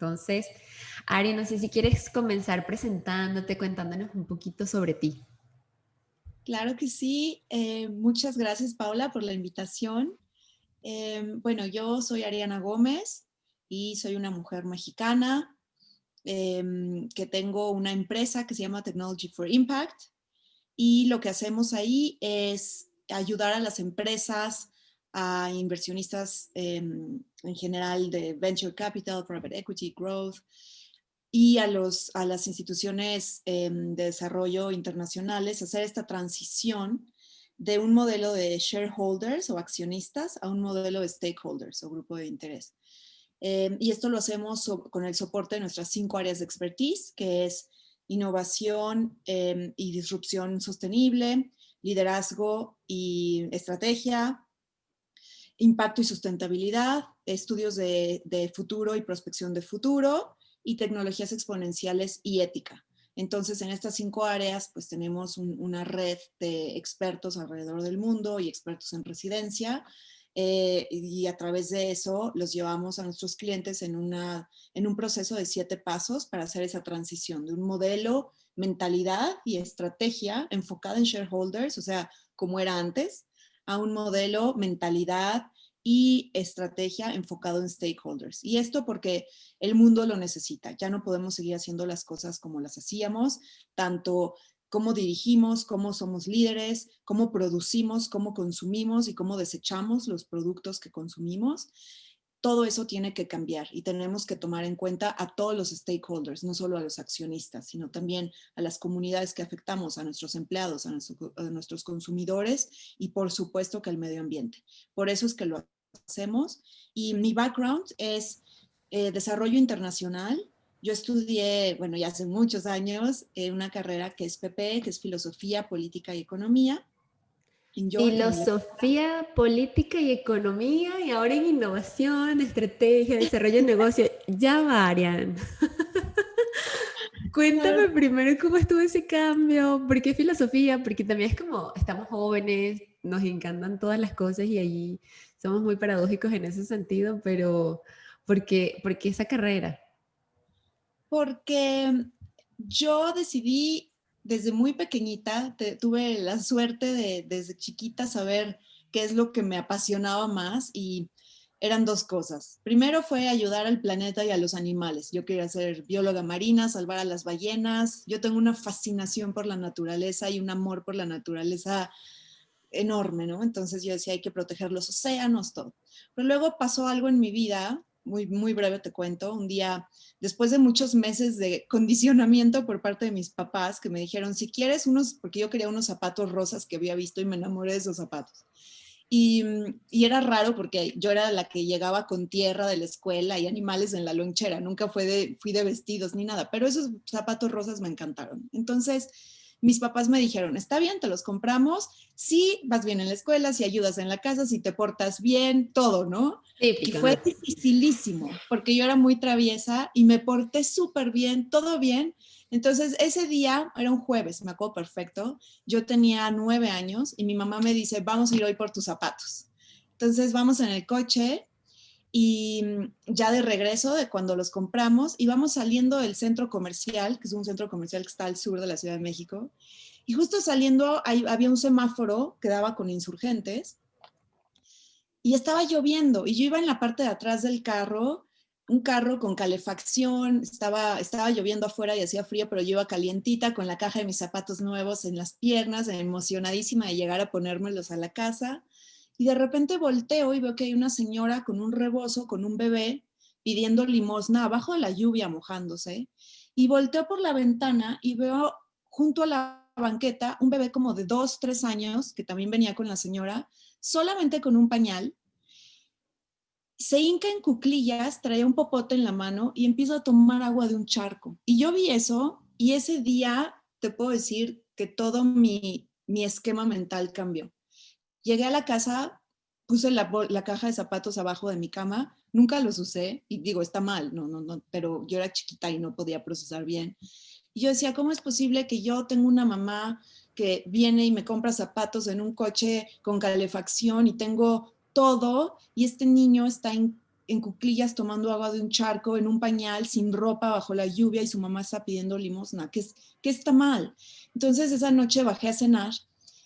Entonces, Ari, no sé si quieres comenzar presentándote, contándonos un poquito sobre ti. Claro que sí. Muchas gracias, Paula, por la invitación. Bueno, yo soy Ariana Gómez y soy una mujer mexicana que tengo una empresa que se llama Technology for Impact y lo que hacemos ahí es ayudar a las empresas, a inversionistas en general de venture capital, private equity, growth, y a las instituciones de desarrollo internacionales hacer esta transición de un modelo de shareholders o accionistas a un modelo de stakeholders o grupo de interés. Y esto lo hacemos con el soporte de nuestras 5 áreas de expertise, que es innovación y disrupción sostenible, liderazgo y estrategia, impacto y sustentabilidad, estudios de futuro y prospección de futuro y tecnologías exponenciales y ética. Entonces, en estas 5 áreas, pues tenemos una red de expertos alrededor del mundo y expertos en residencia, y a través de eso los llevamos a nuestros clientes en un proceso de 7 pasos para hacer esa transición de un modelo, mentalidad y estrategia enfocada en shareholders, o sea, como era antes, a un modelo, mentalidad y estrategia enfocado en stakeholders. Y esto porque el mundo lo necesita. Ya no podemos seguir haciendo las cosas como las hacíamos, tanto cómo dirigimos, cómo somos líderes, cómo producimos, cómo consumimos y cómo desechamos los productos que consumimos. Todo eso tiene que cambiar y tenemos que tomar en cuenta a todos los stakeholders, no solo a los accionistas, sino también a las comunidades que afectamos, a nuestros empleados, a nuestros consumidores y por supuesto que al medio ambiente. Por eso es que lo hacemos. Y mi background es desarrollo internacional. Yo estudié, bueno, ya hace muchos años, una carrera que es PP, que es Filosofía, Política y Economía, en York, en Inglaterra. Filosofía, política y economía, y ahora en innovación, estrategia, desarrollo de negocio. Ya va, Arián. Cuéntame primero cómo estuvo ese cambio, por qué filosofía, porque también es como, estamos jóvenes, nos encantan todas las cosas y allí somos muy paradójicos en ese sentido, pero por qué esa carrera? Porque yo decidí desde muy pequeñita, tuve la suerte de desde chiquita saber qué es lo que me apasionaba más y eran dos cosas. Primero fue ayudar al planeta y a los animales. Yo quería ser bióloga marina, salvar a las ballenas. Yo tengo una fascinación por la naturaleza y un amor por la naturaleza enorme, ¿no? Entonces yo decía, hay que proteger los océanos, todo. Pero luego pasó algo en mi vida, muy, muy breve te cuento, un día, después de muchos meses de condicionamiento por parte de mis papás, que me dijeron, si quieres unos, porque yo quería unos zapatos rosas que había visto y me enamoré de esos zapatos. Y era raro porque yo era la que llegaba con tierra de la escuela y animales en la lonchera, nunca fui de vestidos ni nada, pero esos zapatos rosas me encantaron. Entonces, mis papás me dijeron, está bien, te los compramos, si vas bien en la escuela, si ayudas en la casa, si te portas bien, todo, ¿no? Y Típico, fue ¿no? dificilísimo, porque yo era muy traviesa y me porté súper bien, todo bien. Entonces, ese día, era un jueves, me acuerdo perfecto, yo tenía 9 años y mi mamá me dice, vamos a ir hoy por tus zapatos. Entonces vamos en el coche y ya de regreso de cuando los compramos íbamos saliendo del centro comercial, que es un centro comercial que está al sur de la Ciudad de México, y justo saliendo había un semáforo que daba con insurgentes y estaba lloviendo y yo iba en la parte de atrás del carro, un carro con calefacción, estaba lloviendo afuera y hacía frío, pero yo iba calientita con la caja de mis zapatos nuevos en las piernas, emocionadísima de llegar a ponérmelos a la casa. Y de repente volteo y veo que hay una señora con un rebozo, con un bebé, pidiendo limosna abajo de la lluvia mojándose. Y volteo por la ventana y veo junto a la banqueta un bebé como de 2, 3 años, que también venía con la señora, solamente con un pañal, se hinca en cuclillas, traía un popote en la mano y empieza a tomar agua de un charco. Y yo vi eso y ese día te puedo decir que todo mi esquema mental cambió. Llegué a la casa, puse la caja de zapatos abajo de mi cama, nunca los usé y digo, está mal, no, no, no, pero yo era chiquita y no podía procesar bien. Y yo decía, ¿cómo es posible que yo tengo una mamá que viene y me compra zapatos en un coche con calefacción y tengo todo y este niño está en cuclillas tomando agua de un charco, en un pañal, sin ropa, bajo la lluvia y su mamá está pidiendo limosna. ¿Qué está mal? Entonces esa noche bajé a cenar.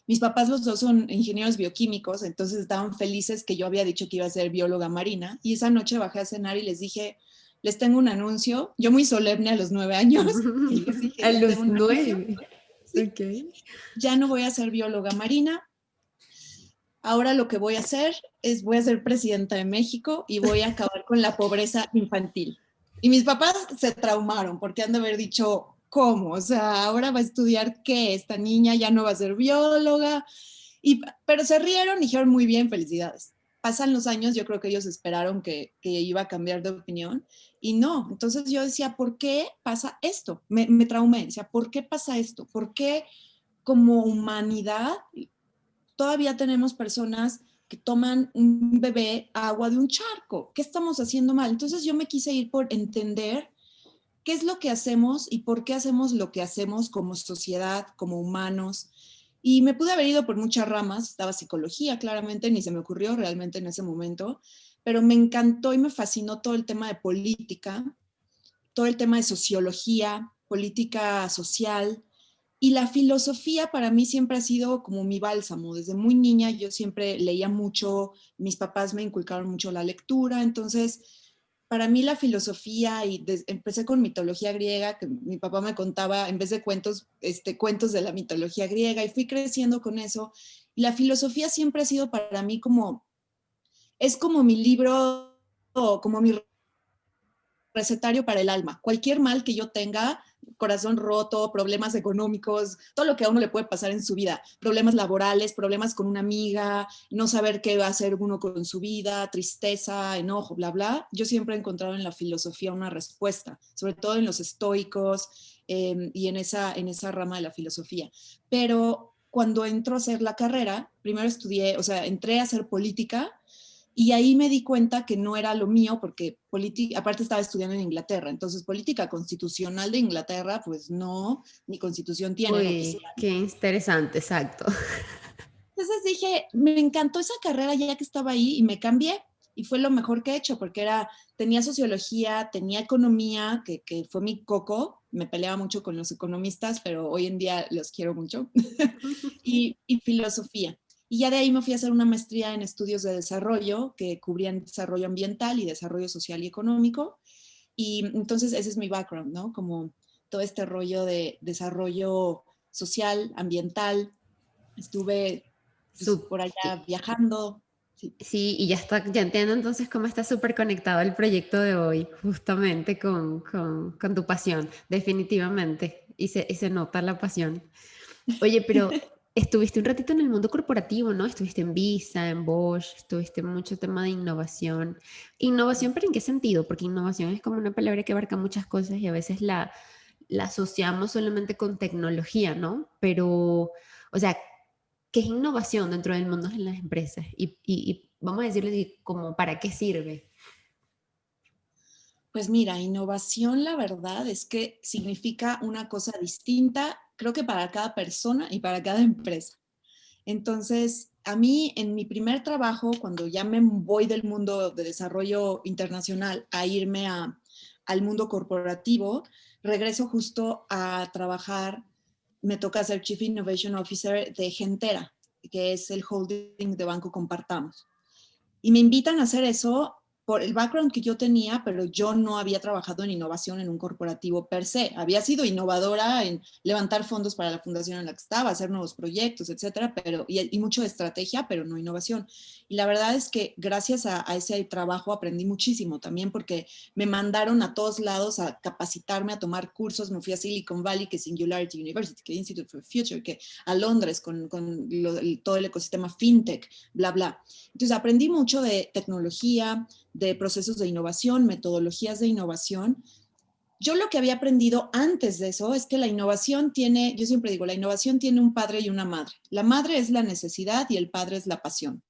Mis papás los dos son ingenieros bioquímicos, entonces estaban felices que yo había dicho que iba a ser bióloga marina. Y esa noche bajé a cenar y les dije, les tengo un anuncio. Yo muy solemne a los 9 años. Y les dije, A les tengo los un anuncio. 9. Sí, Ok. ya no voy a ser bióloga marina. Ahora lo que voy a hacer es, voy a ser presidenta de México y voy a acabar con la pobreza infantil. Y mis papás se traumaron porque han de haber dicho, ¿cómo? O sea, ahora va a estudiar qué, esta niña ya no va a ser bióloga. Pero se rieron y dijeron, muy bien, felicidades. Pasan los años, yo creo que ellos esperaron que iba a cambiar de opinión y no. Entonces yo decía, ¿por qué pasa esto? Me traumé, decía, ¿por qué pasa esto? ¿Por qué como humanidad todavía tenemos personas que toman un bebé agua de un charco? ¿Qué estamos haciendo mal? Entonces yo me quise ir por entender qué es lo que hacemos y por qué hacemos lo que hacemos como sociedad, como humanos. Y me pude haber ido por muchas ramas, estaba psicología, claramente, ni se me ocurrió realmente en ese momento, pero me encantó y me fascinó todo el tema de política, todo el tema de sociología, política social, y la filosofía para mí siempre ha sido como mi bálsamo. Desde muy niña yo siempre leía mucho, mis papás me inculcaron mucho la lectura, entonces para mí la filosofía, y empecé con mitología griega, que mi papá me contaba en vez de cuentos, cuentos de la mitología griega, y fui creciendo con eso. Y la filosofía siempre ha sido para mí como, es como mi libro, como mi recetario para el alma. Cualquier mal que yo tenga, corazón roto, problemas económicos, todo lo que a uno le puede pasar en su vida, problemas laborales, problemas con una amiga, no saber qué va a hacer uno con su vida, tristeza, enojo, bla, bla. Yo siempre he encontrado en la filosofía una respuesta, sobre todo en los estoicos y en esa rama de la filosofía. Pero cuando entro a hacer la carrera, primero estudié, o sea, entré a hacer política y ahí me di cuenta que no era lo mío porque aparte estaba estudiando en Inglaterra, entonces política constitucional de Inglaterra, pues no, ni constitución tienen oficial. Uy, qué interesante, exacto. Entonces dije, me encantó esa carrera ya que estaba ahí y me cambié y fue lo mejor que he hecho porque tenía sociología, tenía economía, que fue mi coco, me peleaba mucho con los economistas, pero hoy en día los quiero mucho, y filosofía. Y ya de ahí me fui a hacer una maestría en estudios de desarrollo que cubrían desarrollo ambiental y desarrollo social y económico. Y entonces ese es mi background, ¿no? Como todo este rollo de desarrollo social, ambiental. Estuve pues, Sup- por allá viajando. Sí. Sí, y ya está, ya entiendo entonces cómo está súper conectado el proyecto de hoy, justamente con tu pasión, definitivamente, y se nota la pasión. Oye, pero estuviste un ratito en el mundo corporativo, ¿no? Estuviste en Visa, en Bosch, estuviste en mucho tema de innovación. ¿Innovación, pero en qué sentido? Porque innovación es como una palabra que abarca muchas cosas y a veces la asociamos solamente con tecnología, ¿no? Pero, o sea, ¿qué es innovación dentro del mundo de las empresas? Y vamos a decirle así, como para qué sirve. Pues mira, innovación, la verdad es que significa una cosa distinta, creo que para cada persona y para cada empresa. Entonces, a mí en mi primer trabajo, cuando ya me voy del mundo de desarrollo internacional a irme al mundo corporativo, regreso justo a trabajar, me toca ser Chief Innovation Officer de Gentera, que es el holding de Banco Compartamos. Y me invitan a hacer eso por el background que yo tenía, pero yo no había trabajado en innovación en un corporativo per se. Había sido innovadora en levantar fondos para la fundación en la que estaba, hacer nuevos proyectos, etcétera, y mucho de estrategia, pero no innovación. Y la verdad es que gracias a ese trabajo aprendí muchísimo también porque me mandaron a todos lados a capacitarme, a tomar cursos. Me fui a Silicon Valley, que es Singularity University, que es Institute for Future, que a Londres con todo el ecosistema fintech, bla, bla. Entonces aprendí mucho de tecnología, de procesos de innovación, metodologías de innovación. Yo lo que había aprendido antes de eso es que la innovación tiene, yo siempre digo, la innovación tiene un padre y una madre. La madre es la necesidad y el padre es la pasión.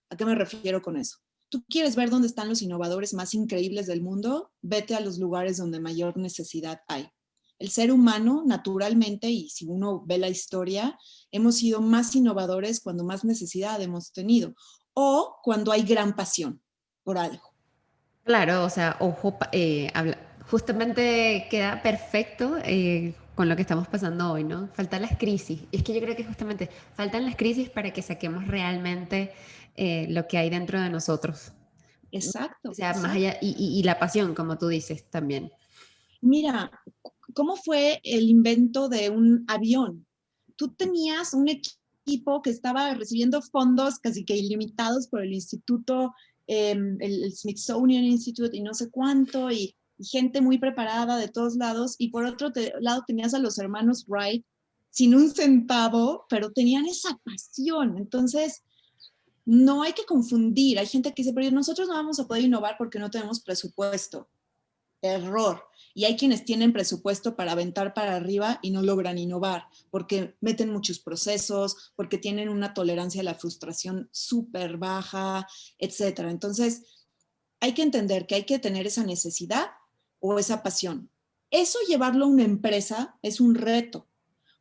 ¿A qué me refiero con eso? ¿Tú quieres ver dónde están los innovadores más increíbles del mundo? Vete a los lugares donde mayor necesidad hay. El ser humano, naturalmente, y si uno ve la historia, hemos sido más innovadores cuando más necesidad hemos tenido o cuando hay gran pasión por algo. Claro, o sea, ojo, justamente queda perfecto con lo que estamos pasando hoy, ¿no? Faltan las crisis. Es que yo creo que justamente faltan las crisis para que saquemos realmente lo que hay dentro de nosotros. O Exacto, sea, más exacto. allá, y la pasión, como tú dices también. Mira, ¿cómo fue el invento de un avión? Tú tenías un equipo que estaba recibiendo fondos casi que ilimitados por el instituto, el Smithsonian Institute y no sé cuánto, y gente muy preparada de todos lados, y por otro lado tenías a los hermanos Wright sin un centavo, pero tenían esa pasión. Entonces, no hay que confundir. Hay gente que dice, pero nosotros no vamos a poder innovar porque no tenemos presupuesto. Error. Y hay quienes tienen presupuesto para aventar para arriba y no logran innovar porque meten muchos procesos, porque tienen una tolerancia a la frustración súper baja, etcétera. Entonces, hay que entender que hay que tener esa necesidad o esa pasión. Eso llevarlo a una empresa es un reto,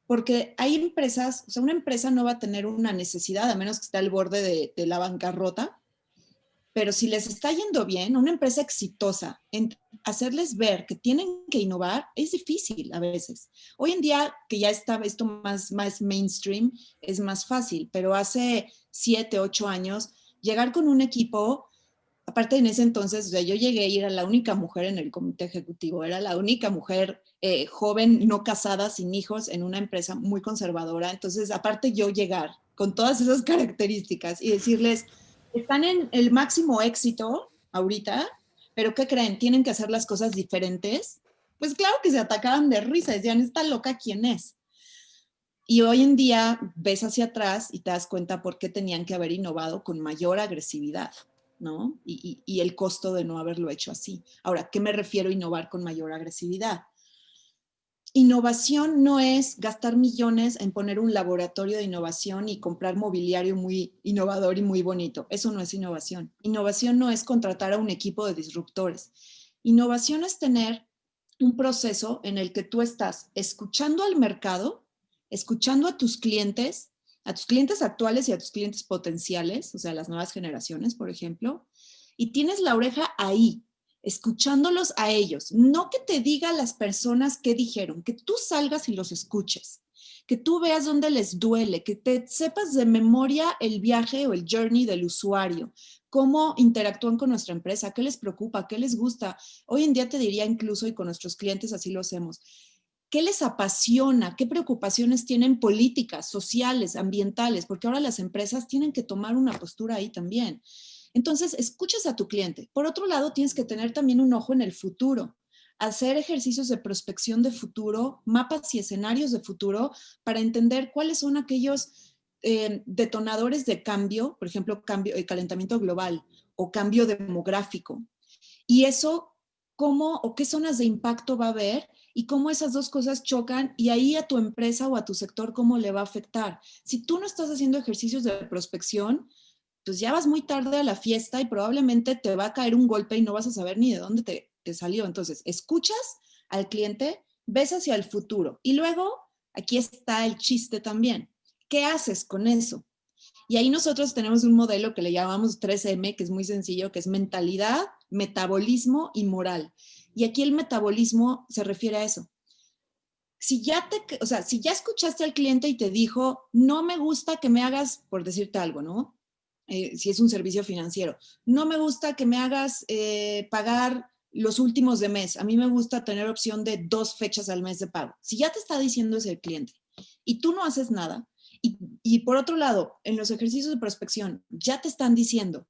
porque hay empresas, o sea, una empresa no va a tener una necesidad a menos que esté al borde de la bancarrota, pero si les está yendo bien, una empresa exitosa, en hacerles ver que tienen que innovar es difícil a veces. Hoy en día, que ya está esto más mainstream, es más fácil, pero hace 7, 8 años, llegar con un equipo, aparte en ese entonces, o sea, yo llegué y era la única mujer en el comité ejecutivo, era la única mujer joven, no casada, sin hijos, en una empresa muy conservadora. Entonces, aparte yo llegar con todas esas características y decirles, están en el máximo éxito ahorita, pero ¿qué creen? Tienen que hacer las cosas diferentes. Pues claro que se atacaban de risa, decían, ¿esta loca quién es? Y hoy en día ves hacia atrás y te das cuenta por qué tenían que haber innovado con mayor agresividad, ¿no? Y el costo de no haberlo hecho así. Ahora, ¿qué me refiero a innovar con mayor agresividad? Innovación no es gastar millones en poner un laboratorio de innovación y comprar mobiliario muy innovador y muy bonito. Eso no es innovación. Innovación no es contratar a un equipo de disruptores. Innovación es tener un proceso en el que tú estás escuchando al mercado, escuchando a tus clientes actuales y a tus clientes potenciales, o sea, las nuevas generaciones, por ejemplo, y tienes la oreja ahí, escuchándolos a ellos, no que te diga las personas qué dijeron, que tú salgas y los escuches, que tú veas dónde les duele, que te sepas de memoria el viaje o el journey del usuario, cómo interactúan con nuestra empresa, qué les preocupa, qué les gusta. Hoy en día te diría incluso, y con nuestros clientes así lo hacemos, ¿qué les apasiona? ¿Qué preocupaciones tienen políticas, sociales, ambientales? Porque ahora las empresas tienen que tomar una postura ahí también. Entonces, escuchas a tu cliente. Por otro lado, tienes que tener también un ojo en el futuro, hacer ejercicios de prospección de futuro, mapas y escenarios de futuro para entender cuáles son aquellos detonadores de cambio, por ejemplo, cambio, calentamiento global o cambio demográfico. Y eso, cómo o qué zonas de impacto va a haber y cómo esas dos cosas chocan y ahí a tu empresa o a tu sector cómo le va a afectar. Si tú no estás haciendo ejercicios de prospección, pues ya vas muy tarde a la fiesta y probablemente te va a caer un golpe y no vas a saber ni de dónde te salió. Entonces, escuchas al cliente, ves hacia el futuro y luego aquí está el chiste también. ¿Qué haces con eso? Y ahí nosotros tenemos un modelo que le llamamos 3M, que es muy sencillo, que es mentalidad, metabolismo y moral. Y aquí el metabolismo se refiere a eso. Si ya escuchaste al cliente y te dijo, no me gusta que me hagas, por decirte algo, ¿no? Si es un servicio financiero, no me gusta que me hagas pagar los últimos de mes. A mí me gusta tener opción de 2 fechas al mes de pago. Si ya te está diciendo ese cliente y tú no haces nada, y por otro lado, en los ejercicios de prospección, ya te están diciendo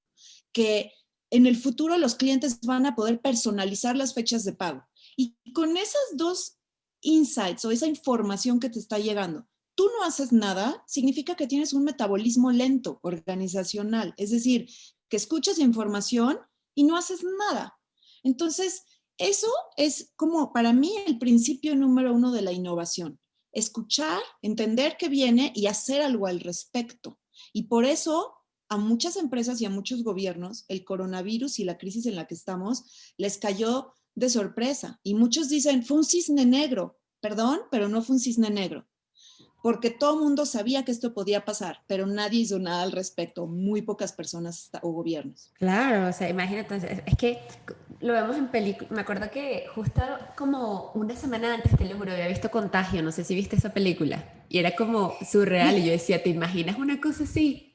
que en el futuro los clientes van a poder personalizar las fechas de pago. Y con esas dos insights o esa información que te está llegando, tú no haces nada, significa que tienes un metabolismo lento organizacional, es decir, que escuchas información y no haces nada. Entonces, eso es como para mí el principio número uno de la innovación. Escuchar, entender qué viene y hacer algo al respecto. Y por eso a muchas empresas y a muchos gobiernos el coronavirus y la crisis en la que estamos les cayó de sorpresa. Y muchos dicen, fue un cisne negro. Perdón, pero no fue un cisne negro. porque todo el mundo sabía que esto podía pasar, pero nadie hizo nada al respecto, muy pocas personas o gobiernos. Claro, o sea, imagínate, es que lo vemos en películas. Me acuerdo que justo como una semana antes, te lo juro, había visto Contagio, no sé si viste esa película, y era como surreal, y yo decía, ¿te imaginas una cosa así?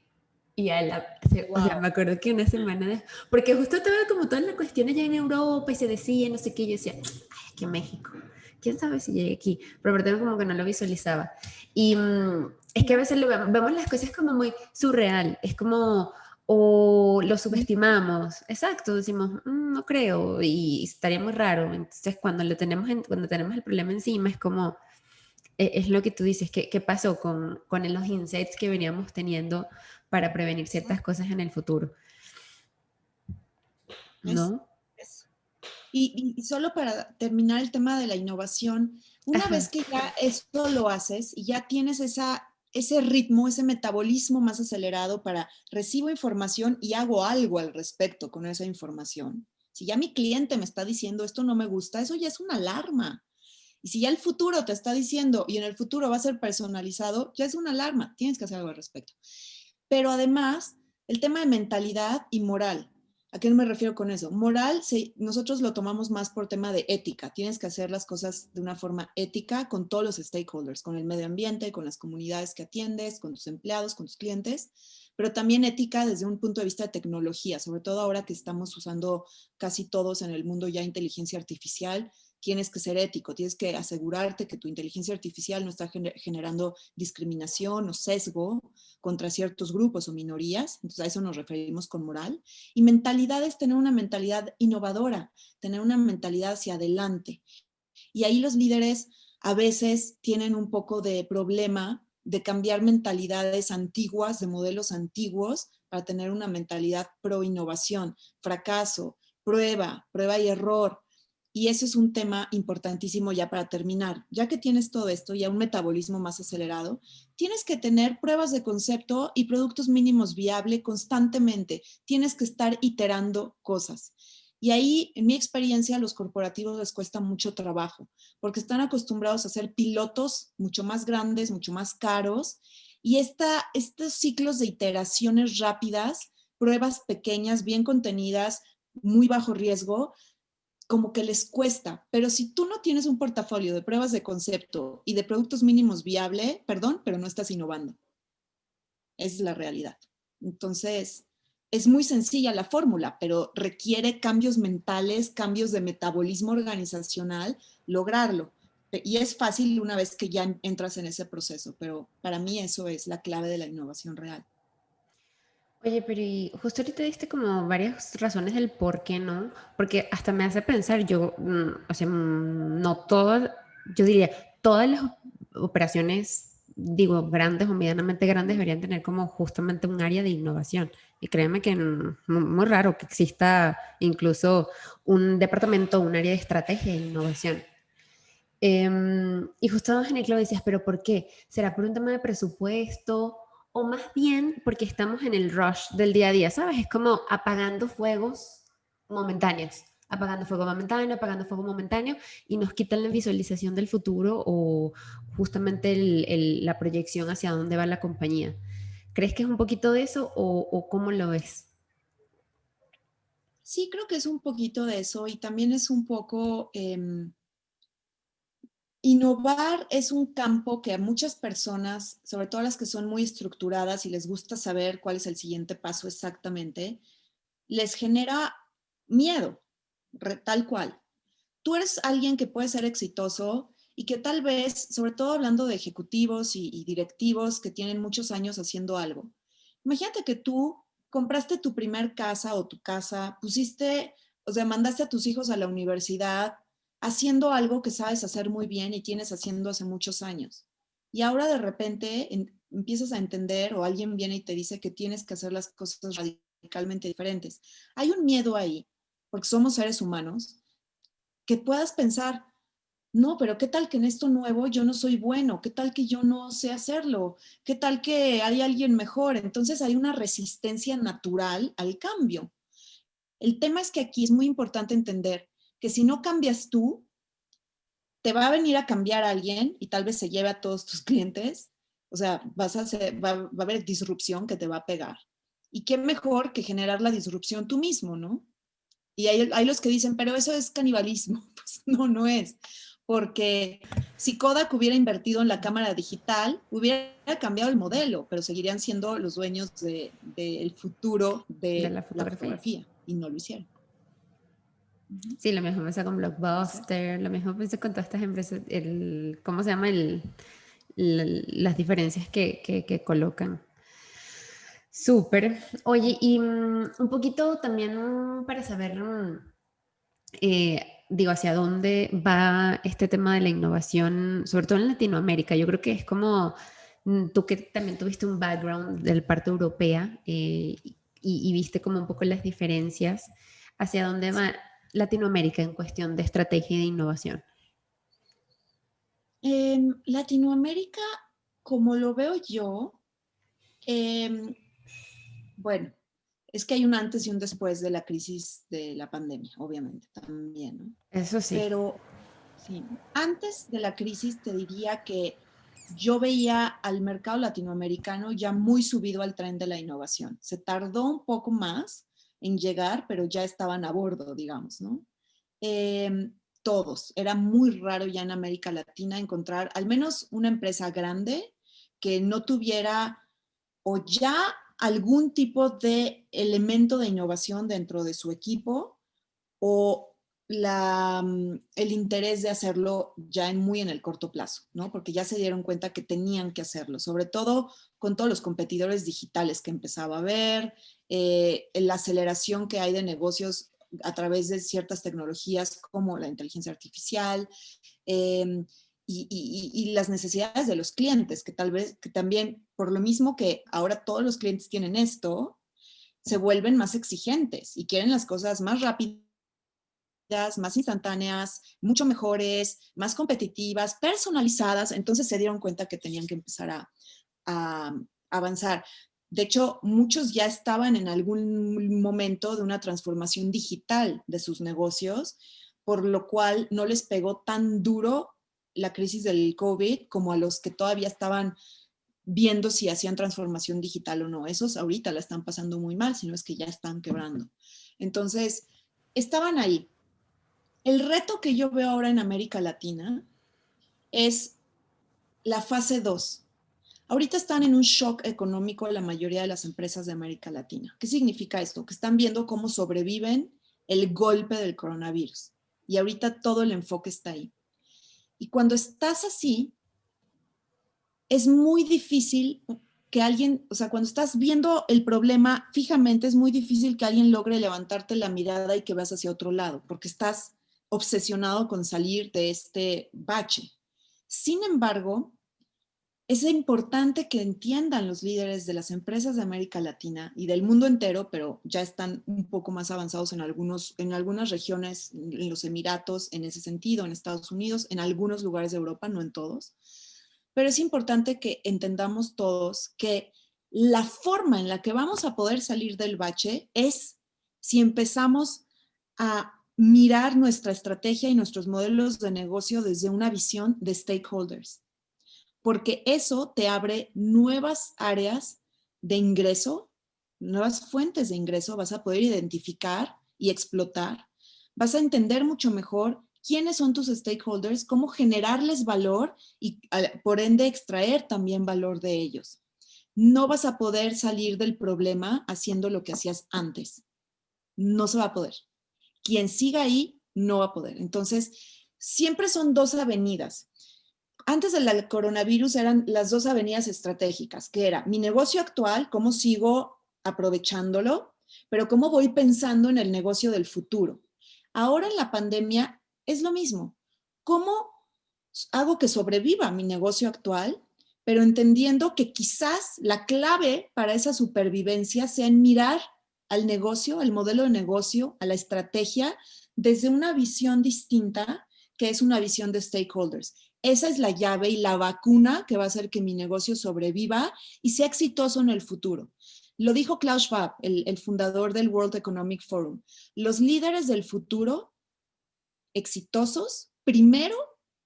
Y o sea, Wow. me acuerdo que una semana porque justo estaba como toda la cuestión allá en Europa y se decía, no sé qué, y yo decía, ay, aquí en México, quién sabe si llegué aquí, pero por tanto como que no lo visualizaba. Y es que a veces vemos las cosas como muy surreal, es como, o lo subestimamos, exacto, decimos, no creo, y estaría muy raro. Entonces cuando cuando tenemos el problema encima, es como, es lo que tú dices, ¿qué pasó con los insights que veníamos teniendo para prevenir ciertas cosas en el futuro? Es, ¿No? es. Y solo para terminar el tema de la innovación, una vez Ajá. que ya esto lo haces y ya tienes ese ritmo, ese metabolismo más acelerado para recibo información y hago algo al respecto con esa información. Si ya mi cliente me está diciendo esto no me gusta, eso ya es una alarma. Y si ya el futuro te está diciendo y en el futuro va a ser personalizado, ya es una alarma. Tienes que hacer algo al respecto. Pero además, el tema de mentalidad y moral. ¿A qué me refiero con eso? Moral, nosotros lo tomamos más por tema de ética. Tienes que hacer las cosas de una forma ética con todos los stakeholders, con el medio ambiente, con las comunidades que atiendes, con tus empleados, con tus clientes, pero también ética desde un punto de vista de tecnología, sobre todo ahora que estamos usando casi todos en el mundo ya inteligencia artificial. Tienes que ser ético, tienes que asegurarte que tu inteligencia artificial no está generando discriminación o sesgo contra ciertos grupos o minorías, entonces a eso nos referimos con moral. Y mentalidad es tener una mentalidad innovadora, tener una mentalidad hacia adelante. Y ahí los líderes a veces tienen un poco de problema de cambiar mentalidades antiguas, de modelos antiguos, para tener una mentalidad pro innovación, fracaso, prueba y error. Y eso es un tema importantísimo ya para terminar. Ya que tienes todo esto, ya un metabolismo más acelerado, tienes que tener pruebas de concepto y productos mínimos viables constantemente. Tienes que estar iterando cosas. Y ahí, en mi experiencia, a los corporativos les cuesta mucho trabajo, porque están acostumbrados a hacer pilotos mucho más grandes, mucho más caros, y estos ciclos de iteraciones rápidas, pruebas pequeñas, bien contenidas, muy bajo riesgo, como que les cuesta. Pero si tú no tienes un portafolio de pruebas de concepto y de productos mínimos viable, perdón, pero no estás innovando. Esa es la realidad. Entonces, es muy sencilla la fórmula, pero requiere cambios mentales, cambios de metabolismo organizacional, lograrlo. Y es fácil una vez que ya entras en ese proceso, pero para mí eso es la clave de la innovación real. Oye, pero y justo ahorita diste como varias razones del por qué no, porque hasta me hace pensar, yo, o sea, no todas, yo diría, todas las operaciones, digo, grandes o medianamente grandes deberían tener como justamente un área de innovación. Y créeme que muy raro que exista incluso un departamento, un área de estrategia de innovación. Y justo Angélica lo decías, pero ¿por qué? ¿Será por un tema de presupuesto o más bien porque estamos en el rush del día a día? ¿Sabes? Es como apagando fuegos momentáneos, apagando fuego momentáneo y nos quitan la visualización del futuro o justamente la proyección hacia dónde va la compañía. ¿Crees que es un poquito de eso o cómo lo ves? Sí, creo que es un poquito de eso y también es un poco... innovar es un campo que a muchas personas, sobre todo las que son muy estructuradas y les gusta saber cuál es el siguiente paso exactamente, les genera miedo, tal cual. Tú eres alguien que puede ser exitoso y que tal vez, sobre todo hablando de ejecutivos y directivos que tienen muchos años haciendo algo, imagínate que tú compraste tu primer casa o tu casa, pusiste, o sea, mandaste a tus hijos a la universidad haciendo algo que sabes hacer muy bien y tienes haciendo hace muchos años. Y ahora de repente empiezas a entender o alguien viene y te dice que tienes que hacer las cosas radicalmente diferentes. Hay un miedo ahí, porque somos seres humanos, que puedas pensar, no, pero ¿qué tal que en esto nuevo yo no soy bueno? ¿Qué tal que yo no sé hacerlo? ¿Qué tal que hay alguien mejor? Entonces hay una resistencia natural al cambio. El tema es que aquí es muy importante entender que si no cambias tú, te va a venir a cambiar alguien y tal vez se lleve a todos tus clientes O sea, va a haber disrupción que te va a pegar. Y qué mejor que generar la disrupción tú mismo, ¿no? Y hay los que dicen, pero eso es canibalismo. Pues no, no es. Porque si Kodak hubiera invertido en la cámara digital, hubiera cambiado el modelo, pero seguirían siendo los dueños del futuro de de la la fotografía. fotografía y no lo hicieron. Sí, lo mismo pasa con Exacto. Blockbuster, lo mismo pasa con todas estas empresas, ¿cómo se llama? Las diferencias que colocan. Súper. Oye, y un poquito también para saber, digo, hacia dónde va este tema de la innovación, sobre todo en Latinoamérica. Yo creo que es como tú que también tuviste un background del parte europea y viste como un poco las diferencias, hacia dónde va Latinoamérica en cuestión de estrategia y de innovación. Latinoamérica, como lo veo yo, eh, bueno, es que hay un antes y un después de la crisis de la pandemia, obviamente, también, ¿no? Eso sí. Pero sí, antes de la crisis te diría que yo veía al mercado latinoamericano ya muy subido al tren de la innovación. Se tardó un poco más en llegar, pero ya estaban a bordo, digamos, ¿no? Todos. Era muy raro ya en América Latina encontrar al menos una empresa grande que no tuviera o ya algún tipo de elemento de innovación dentro de su equipo o el interés de hacerlo ya muy en el corto plazo, ¿no? Porque ya se dieron cuenta que tenían que hacerlo, sobre todo con todos los competidores digitales que empezaba a haber, la aceleración que hay de negocios a través de ciertas tecnologías como la inteligencia artificial, eh, y las necesidades de los clientes, que tal vez, que también, por lo mismo que ahora todos los clientes tienen esto, se vuelven más exigentes y quieren las cosas más rápidas, más instantáneas, mucho mejores, más competitivas, personalizadas. Entonces se dieron cuenta que tenían que empezar a avanzar. De hecho, muchos ya estaban en algún momento de una transformación digital de sus negocios, por lo cual no les pegó tan duro la crisis del COVID como a los que todavía estaban viendo si hacían transformación digital o no. Esos ahorita la están pasando muy mal, sino es que ya están quebrando. Entonces, estaban ahí. El reto que yo veo ahora en América Latina es la fase 2. Ahorita están en un shock económico la mayoría de las empresas de América Latina. ¿Qué significa esto? Que están viendo cómo sobreviven el golpe del coronavirus. Y ahorita todo el enfoque está ahí. Y cuando estás así, es muy difícil que alguien, o sea, cuando estás viendo el problema fijamente, es muy difícil que alguien logre levantarte la mirada y que veas hacia otro lado, porque estás obsesionado con salir de este bache. Sin embargo, es importante que entiendan los líderes de las empresas de América Latina y del mundo entero, pero ya están un poco más avanzados en algunas regiones, en los Emiratos, en ese sentido, en Estados Unidos, en algunos lugares de Europa, no en todos. Pero es importante que entendamos todos que la forma en la que vamos a poder salir del bache es si empezamos a mirar nuestra estrategia y nuestros modelos de negocio desde una visión de stakeholders, porque eso te abre nuevas áreas de ingreso, nuevas fuentes de ingreso, vas a poder identificar y explotar, vas a entender mucho mejor quiénes son tus stakeholders, cómo generarles valor y por ende extraer también valor de ellos. No vas a poder salir del problema haciendo lo que hacías antes. No se va a poder. Quien siga ahí no va a poder. Entonces, siempre son dos avenidas. Antes del coronavirus eran las dos avenidas estratégicas, que era mi negocio actual, cómo sigo aprovechándolo, pero cómo voy pensando en el negocio del futuro. Ahora en la pandemia es lo mismo. ¿Cómo hago que sobreviva mi negocio actual, pero entendiendo que quizás la clave para esa supervivencia sea en mirar al negocio, al modelo de negocio, a la estrategia, desde una visión distinta, que es una visión de stakeholders? Esa es la llave y la vacuna que va a hacer que mi negocio sobreviva y sea exitoso en el futuro. Lo dijo Klaus Schwab, el fundador del World Economic Forum. Los líderes del futuro exitosos, primero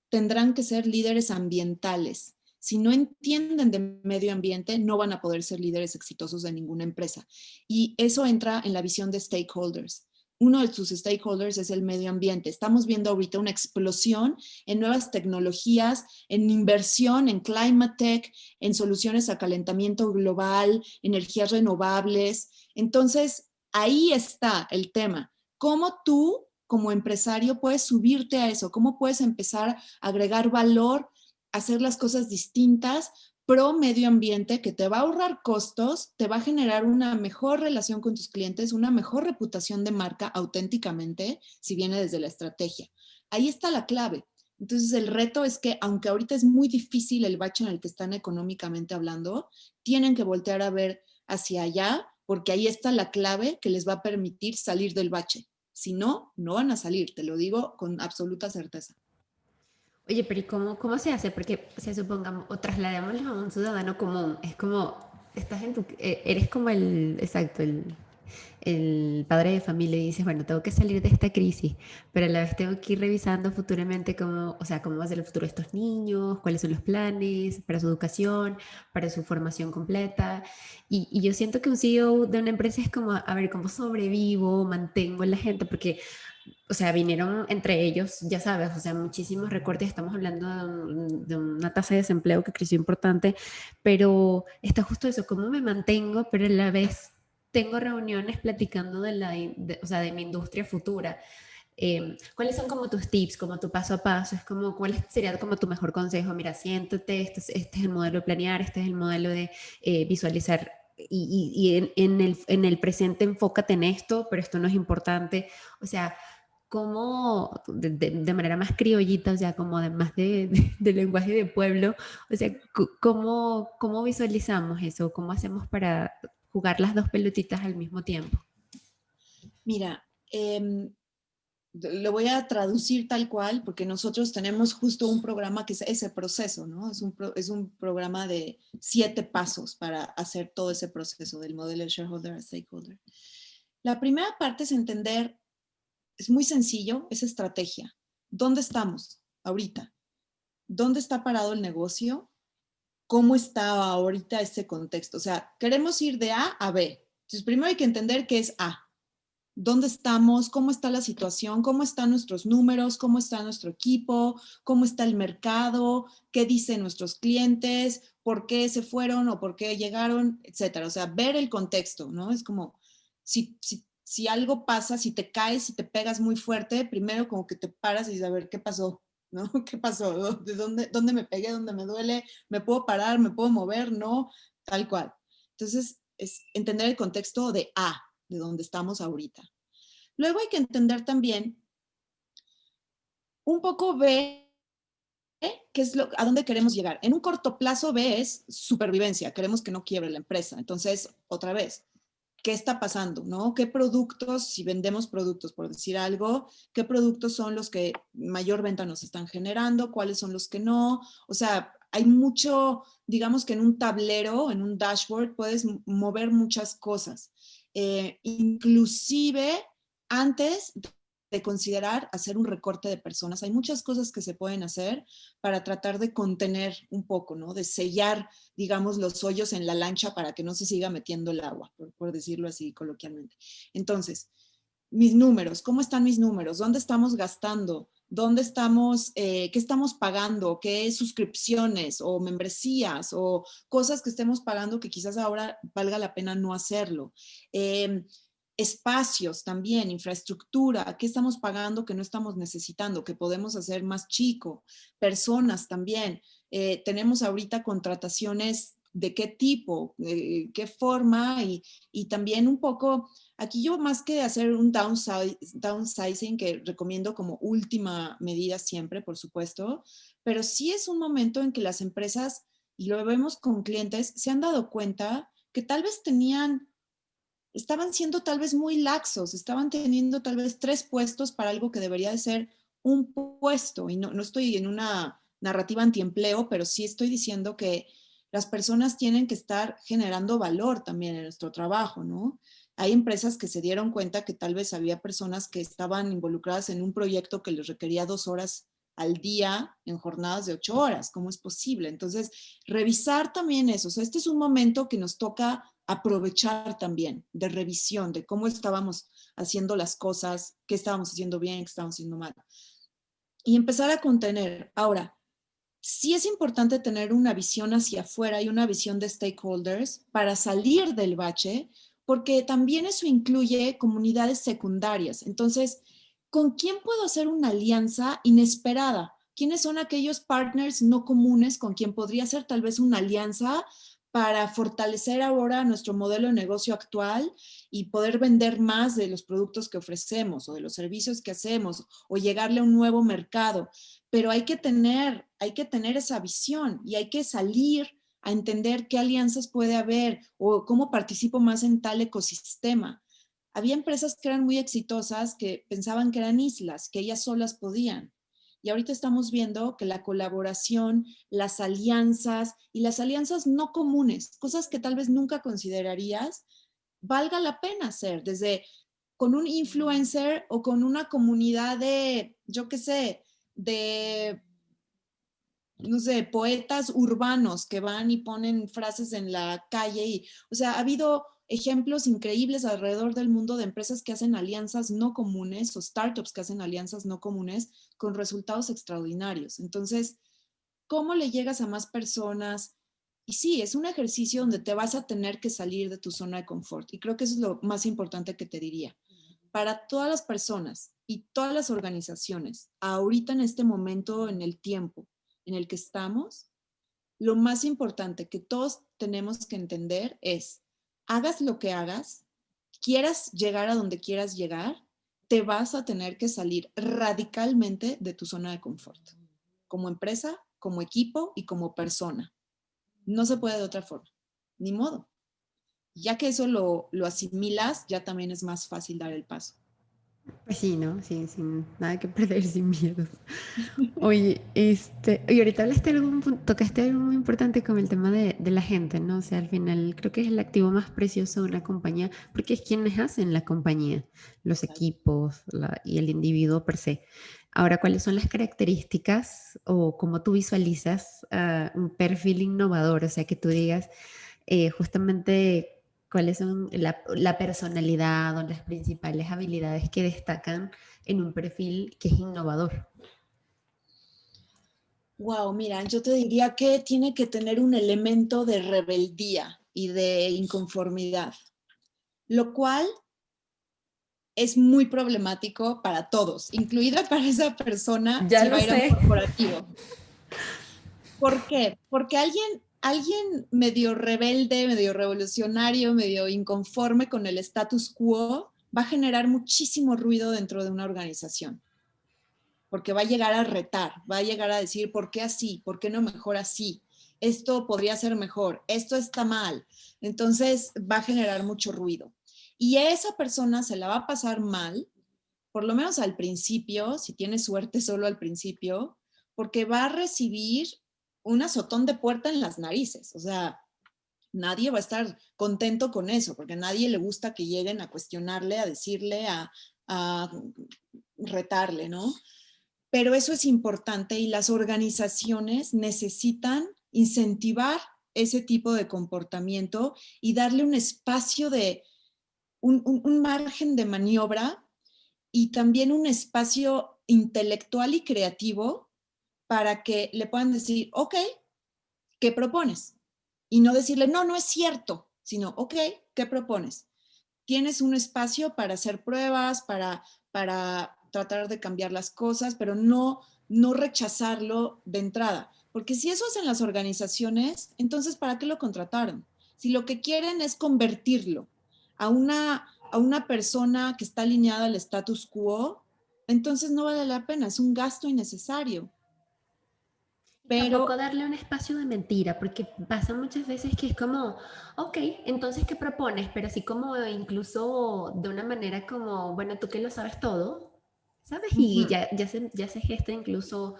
tendrán que ser líderes ambientales. Si no entienden de medio ambiente, no van a poder ser líderes exitosos de ninguna empresa. Y eso entra en la visión de stakeholders. Uno de sus stakeholders es el medio ambiente. Estamos viendo ahorita una explosión en nuevas tecnologías, en inversión, en climate tech, en soluciones a calentamiento global, energías renovables. Entonces, ahí está el tema. ¿Cómo tú, como empresario, puedes subirte a eso? ¿Cómo puedes empezar a agregar valor, hacer las cosas distintas, pro medio ambiente, que te va a ahorrar costos, te va a generar una mejor relación con tus clientes, una mejor reputación de marca auténticamente, si viene desde la estrategia? Ahí está la clave. Entonces el reto es que, aunque ahorita es muy difícil el bache en el que están económicamente hablando, tienen que voltear a ver hacia allá, porque ahí está la clave que les va a permitir salir del bache. Si no, no van a salir, te lo digo con absoluta certeza. Oye, pero ¿y cómo se hace? Porque, o sea, supongamos, o trasladémoslo a un ciudadano común, es como, estás en tu, eres como exacto, el padre de familia y dices, bueno, tengo que salir de esta crisis, pero a la vez tengo que ir revisando futuramente cómo, o sea, cómo va a ser el futuro de estos niños, cuáles son los planes para su educación, para su formación completa. Y yo siento que un CEO de una empresa es como, a ver, ¿cómo sobrevivo, mantengo a la gente? Porque o sea, vinieron entre ellos, ya sabes, o sea, muchísimos recortes, estamos hablando de una tasa de desempleo que creció importante, pero está justo eso, cómo me mantengo, pero a la vez tengo reuniones platicando o sea, de mi industria futura. ¿Cuáles son como tus tips, como tu paso a paso? Es como, ¿cuál sería como tu mejor consejo? Mira, siéntate, este es el modelo de planear, este es el modelo de visualizar y en el presente enfócate en esto, pero esto no es importante. O sea, como de manera más criollita, o sea, como además de lenguaje de pueblo, o sea, ¿cómo visualizamos eso? ¿Cómo hacemos para jugar las dos pelotitas al mismo tiempo? Mira, lo voy a traducir tal cual, porque nosotros tenemos justo un programa que es ese proceso, ¿no? Es un programa de 7 pasos para hacer todo ese proceso del modelo de shareholder a stakeholder. La primera parte es entender, es muy sencillo, es estrategia. ¿Dónde estamos ahorita? ¿Dónde está parado el negocio? ¿Cómo está ahorita este contexto? O sea, queremos ir de A a B. Entonces, primero hay que entender qué es A. ¿Dónde estamos? ¿Cómo está la situación? ¿Cómo están nuestros números? ¿Cómo está nuestro equipo? ¿Cómo está el mercado? ¿Qué dicen nuestros clientes? ¿Por qué se fueron o por qué llegaron? Etcétera. O sea, ver el contexto, ¿no? Es como, si algo pasa, si te caes, si te pegas muy fuerte, primero como que te paras y dices, a ver, ¿qué pasó? ¿No? ¿Qué pasó? ¿De dónde me pegué? ¿Dónde me duele? ¿Me puedo parar? ¿Me puedo mover? No, tal cual. Entonces, es entender el contexto de A, de donde estamos ahorita. Luego hay que entender también un poco B, qué es a dónde queremos llegar. En un corto plazo B es supervivencia, queremos que no quiebre la empresa. Entonces, otra vez, ¿qué está pasando? ¿No? ¿Qué productos, si vendemos productos, por decir algo, qué productos son los que mayor venta nos están generando? ¿Cuáles son los que no? O sea, hay mucho, digamos que en un tablero, en un dashboard, puedes mover muchas cosas. Inclusive antes de considerar hacer un recorte de personas. Hay muchas cosas que se pueden hacer para tratar de contener un poco, ¿no? De sellar, digamos, los hoyos en la lancha para que no se siga metiendo el agua, por decirlo así coloquialmente. Entonces, mis números, ¿cómo están mis números? ¿Dónde estamos gastando? ¿Dónde estamos, qué estamos pagando? ¿Qué suscripciones o membresías o cosas que estemos pagando que quizás ahora valga la pena no hacerlo? Espacios también, infraestructura, qué estamos pagando que no estamos necesitando, que podemos hacer más chico, personas también. Tenemos ahorita contrataciones de qué tipo, qué forma y también un poco, aquí yo más que hacer un downsizing, que recomiendo como última medida siempre, por supuesto, pero sí es un momento en que las empresas, y lo vemos con clientes, se han dado cuenta que tal vez estaban siendo tal vez muy laxos, estaban teniendo tal vez 3 puestos para algo que debería de ser un puesto. Y no estoy en una narrativa antiempleo, pero sí estoy diciendo que las personas tienen que estar generando valor también en nuestro trabajo, ¿no? Hay empresas que se dieron cuenta que tal vez había personas que estaban involucradas en un proyecto que les requería 2 horas al día en jornadas de 8 horas. ¿Cómo es posible? Entonces, revisar también eso. O sea, este es un momento que nos toca aprovechar también de revisión, de cómo estábamos haciendo las cosas, qué estábamos haciendo bien, qué estábamos haciendo mal. Y empezar a contener. Ahora, sí es importante tener una visión hacia afuera y una visión de stakeholders para salir del bache, porque también eso incluye comunidades secundarias. Entonces, ¿con quién puedo hacer una alianza inesperada? ¿Quiénes son aquellos partners no comunes con quien podría hacer tal vez una alianza para fortalecer ahora nuestro modelo de negocio actual y poder vender más de los productos que ofrecemos o de los servicios que hacemos o llegarle a un nuevo mercado? Pero hay que tener esa visión y hay que salir a entender qué alianzas puede haber o cómo participo más en tal ecosistema. Había empresas que eran muy exitosas que pensaban que eran islas, que ellas solas podían. Y ahorita estamos viendo que la colaboración, las alianzas y las alianzas no comunes, cosas que tal vez nunca considerarías, valga la pena hacer, desde con un influencer o con una comunidad de, yo qué sé, de, no sé, poetas urbanos que van y ponen frases en la calle. Y, o sea, ha habido ejemplos increíbles alrededor del mundo de empresas que hacen alianzas no comunes o startups que hacen alianzas no comunes con resultados extraordinarios. Entonces, ¿cómo le llegas a más personas? Y sí, es un ejercicio donde te vas a tener que salir de tu zona de confort. Y creo que eso es lo más importante que te diría. Para todas las personas y todas las organizaciones, ahorita en este momento, en el tiempo en el que estamos, lo más importante que todos tenemos que entender es, hagas lo que hagas, quieras llegar a donde quieras llegar, te vas a tener que salir radicalmente de tu zona de confort, como empresa, como equipo y como persona. No se puede de otra forma, ni modo. Ya que eso lo asimilas, ya también es más fácil dar el paso. Pues sí, ¿no? Sí, sin nada que perder, sin miedo. Oye, y ahorita hablaste de algún punto, tocaste algo muy importante con el tema de la gente, ¿no? O sea, al final creo que es el activo más precioso de una compañía, porque es quienes hacen la compañía, los equipos y el individuo per se. Ahora, ¿cuáles son las características o cómo tú visualizas un perfil innovador? O sea, que tú digas justamente cuáles son la personalidad o las principales habilidades que destacan en un perfil que es innovador. Wow, mira, yo te diría que tiene que tener un elemento de rebeldía y de inconformidad, lo cual es muy problemático para todos, incluida para esa persona Ya si va lo a ir a un sé. corporativo. ¿Por qué? Porque alguien medio rebelde, medio revolucionario, medio inconforme con el status quo va a generar muchísimo ruido dentro de una organización, porque va a llegar a retar, va a llegar a decir, ¿por qué así? ¿Por qué no mejor así? Esto podría ser mejor, esto está mal. Entonces va a generar mucho ruido. Y a esa persona se la va a pasar mal, por lo menos al principio, si tiene suerte solo al principio, porque va a recibir un azotón de puerta en las narices. O sea, nadie va a estar contento con eso, porque a nadie le gusta que lleguen a cuestionarle, a decirle, a retarle, ¿no? Pero eso es importante y las organizaciones necesitan incentivar ese tipo de comportamiento y darle un espacio de, un margen de maniobra y también un espacio intelectual y creativo para que le puedan decir, ok, ¿qué propones? Y no decirle, no, no es cierto, sino, ok, ¿qué propones? Tienes un espacio para hacer pruebas, para tratar de cambiar las cosas, pero no rechazarlo de entrada. Porque si eso hacen las organizaciones, entonces, ¿para qué lo contrataron? Si lo que quieren es convertirlo a una persona que está alineada al status quo, entonces no vale la pena, es un gasto innecesario. Y tampoco Pero darle un espacio de mentira, porque pasa muchas veces que es como, ok, entonces, ¿qué propones? Pero así como incluso de una manera como, bueno, tú que lo sabes todo, ¿sabes? Y uh-huh, ya se gesta incluso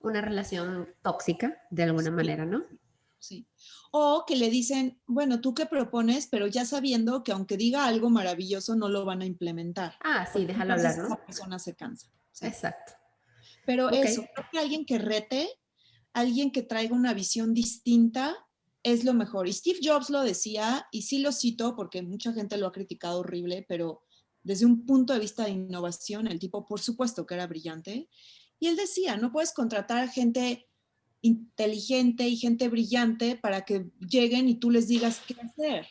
una relación tóxica de alguna sí, manera, ¿no? sí. O que le dicen, bueno, ¿tú qué propones? Pero ya sabiendo que aunque diga algo maravilloso, no lo van a implementar. Ah, sí, Porque déjalo entonces hablar, esa ¿no? persona se cansa. Sí. Exacto. Pero Ok. eso, creo que alguien que rete, alguien que traiga una visión distinta, es lo mejor. Y Steve Jobs lo decía, y sí lo cito porque mucha gente lo ha criticado horrible, pero desde un punto de vista de innovación, el tipo por supuesto que era brillante. Y él decía, no puedes contratar gente inteligente y gente brillante para que lleguen y tú les digas qué hacer.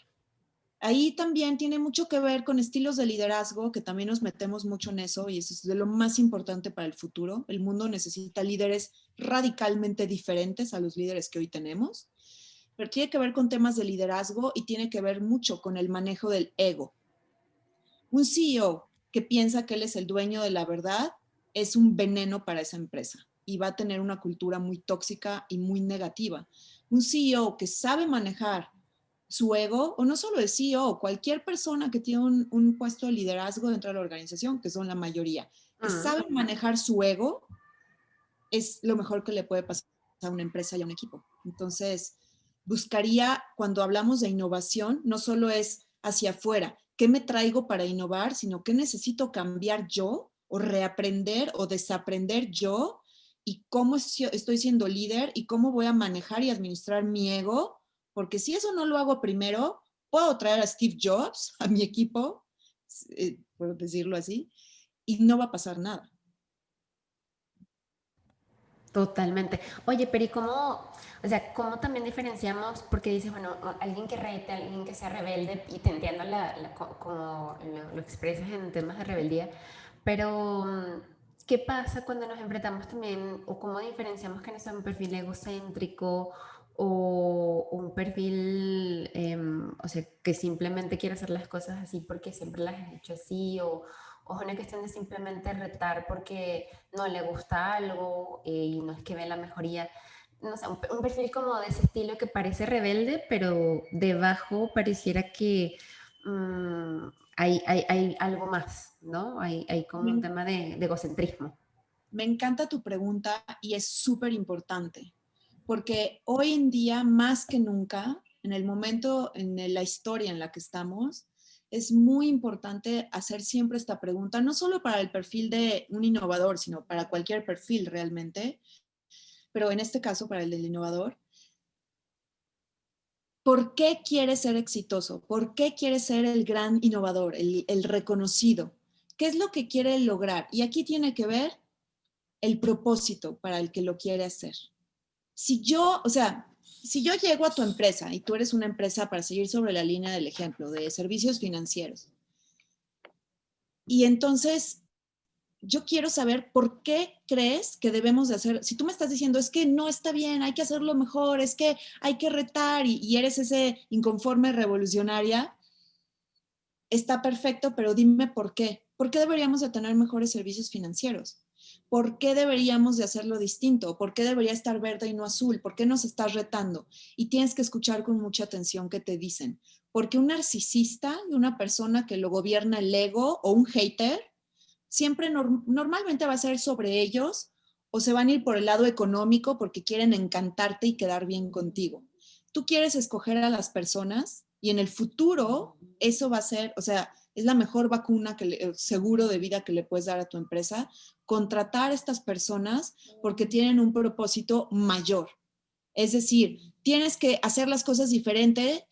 Ahí también tiene mucho que ver con estilos de liderazgo, que también nos metemos mucho en eso y eso es de lo más importante para el futuro. El mundo necesita líderes radicalmente diferentes a los líderes que hoy tenemos, pero tiene que ver con temas de liderazgo y tiene que ver mucho con el manejo del ego. Un CEO que piensa que él es el dueño de la verdad es un veneno para esa empresa y va a tener una cultura muy tóxica y muy negativa. Un CEO que sabe manejar su ego, o no solo el CEO, cualquier persona que tiene un puesto de liderazgo dentro de la organización, que son la mayoría, que Mm. sabe manejar su ego, es lo mejor que le puede pasar a una empresa y a un equipo. Entonces, buscaría, cuando hablamos de innovación, no solo es hacia afuera, ¿qué me traigo para innovar? Sino qué necesito cambiar yo o reaprender o desaprender yo y cómo estoy siendo líder y cómo voy a manejar y administrar mi ego, porque si eso no lo hago primero, puedo traer a Steve Jobs a mi equipo, por decirlo así, y no va a pasar nada. Totalmente. Oye, pero ¿y cómo, o sea, cómo también diferenciamos? Porque dices, bueno, alguien que rete, alguien que sea rebelde, y te entiendo como lo expresas en temas de rebeldía, pero ¿qué pasa cuando nos enfrentamos también, o cómo diferenciamos que no sea un perfil egocéntrico o un perfil, o sea, que simplemente quiere hacer las cosas así porque siempre las has hecho así, o es una cuestión de simplemente retar porque no le gusta algo y no es que ve la mejoría? No sé, un perfil como de ese estilo que parece rebelde, pero debajo pareciera que hay algo más, ¿no? Hay como un Me, tema de egocentrismo. Me encanta tu pregunta y es súper importante, porque hoy en día, más que nunca, en el momento, en la historia en la que estamos, es muy importante hacer siempre esta pregunta, no solo para el perfil de un innovador, sino para cualquier perfil realmente, pero en este caso para el del innovador. ¿Por qué quieres ser exitoso? ¿Por qué quieres ser el gran innovador, el reconocido? ¿Qué es lo que quiere lograr? Y aquí tiene que ver el propósito para el que lo quiere hacer. Si yo, o sea, si yo llego a tu empresa y tú eres una empresa, para seguir sobre la línea del ejemplo, de servicios financieros, y entonces yo quiero saber por qué crees que debemos de hacer, si tú me estás diciendo es que no está bien, hay que hacerlo mejor, es que hay que retar y eres ese inconforme revolucionaria, está perfecto, pero dime por qué. ¿Por qué deberíamos de tener mejores servicios financieros? ¿Por qué deberíamos de hacerlo distinto? ¿Por qué debería estar verde y no azul? ¿Por qué nos estás retando? Y tienes que escuchar con mucha atención qué te dicen. Porque un narcisista y una persona que lo gobierna el ego o un hater, siempre normalmente va a ser sobre ellos o se van a ir por el lado económico porque quieren encantarte y quedar bien contigo. Tú quieres escoger a las personas y en el futuro eso va a ser, o sea, es la mejor vacuna, seguro de vida que le puedes dar a tu empresa, contratar a estas personas porque tienen un propósito mayor. Es decir, tienes que hacer las cosas diferente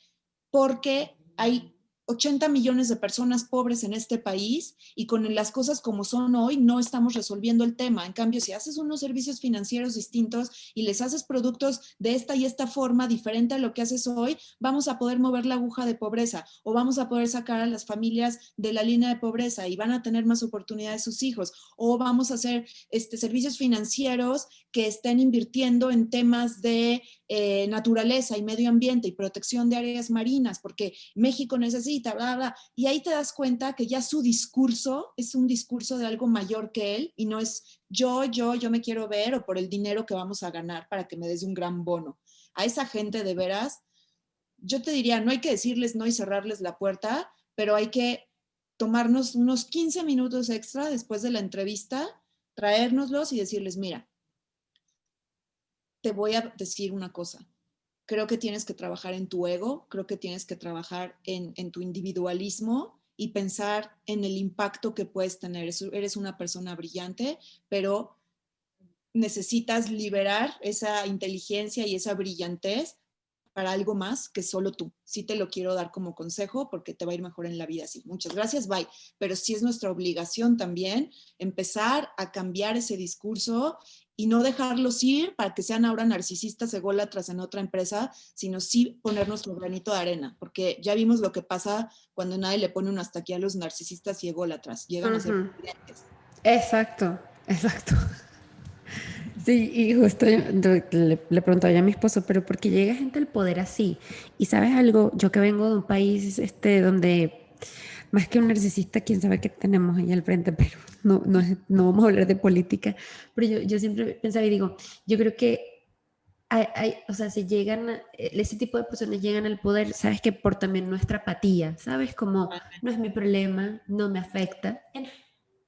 porque hay 80 millones de personas pobres en este país y con las cosas como son hoy no estamos resolviendo el tema. En cambio, si haces unos servicios financieros distintos y les haces productos de esta y esta forma diferente a lo que haces hoy, vamos a poder mover la aguja de pobreza o vamos a poder sacar a las familias de la línea de pobreza y van a tener más oportunidades sus hijos o vamos a hacer servicios financieros que estén invirtiendo en temas de naturaleza y medio ambiente y protección de áreas marinas, porque México necesita, bla, bla. Y ahí te das cuenta que ya su discurso es un discurso de algo mayor que él y no es yo me quiero ver o por el dinero que vamos a ganar para que me des un gran bono. A esa gente de veras, yo te diría, no hay que decirles no y cerrarles la puerta, pero hay que tomarnos unos 15 minutos extra después de la entrevista, traérnoslos y decirles, mira, te voy a decir una cosa. Creo que tienes que trabajar en tu ego, creo que tienes que trabajar en tu individualismo y pensar en el impacto que puedes tener. Eres una persona brillante, pero necesitas liberar esa inteligencia y esa brillantez para algo más que solo tú. Sí te lo quiero dar como consejo porque te va a ir mejor en la vida así. Muchas gracias, bye. Pero sí es nuestra obligación también empezar a cambiar ese discurso y no dejarlos ir para que sean ahora narcisistas ególatras en otra empresa, sino sí poner nuestro granito de arena, porque ya vimos lo que pasa cuando nadie le pone un hasta aquí a los narcisistas y ególatras. Llegan a ser Ujú. presidentes. Exacto, exacto. Sí, y justo le preguntaba yo a mi esposo, pero ¿por qué llega gente al poder así? Y sabes algo, yo que vengo de un país donde más que un narcisista, quién sabe qué tenemos ahí al frente, pero no vamos a hablar de política. Pero yo siempre pensaba y digo, yo creo que o sea, si llegan, ese tipo de personas llegan al poder, sabes que por también nuestra apatía, ¿sabes? Como no es mi problema, no me afecta.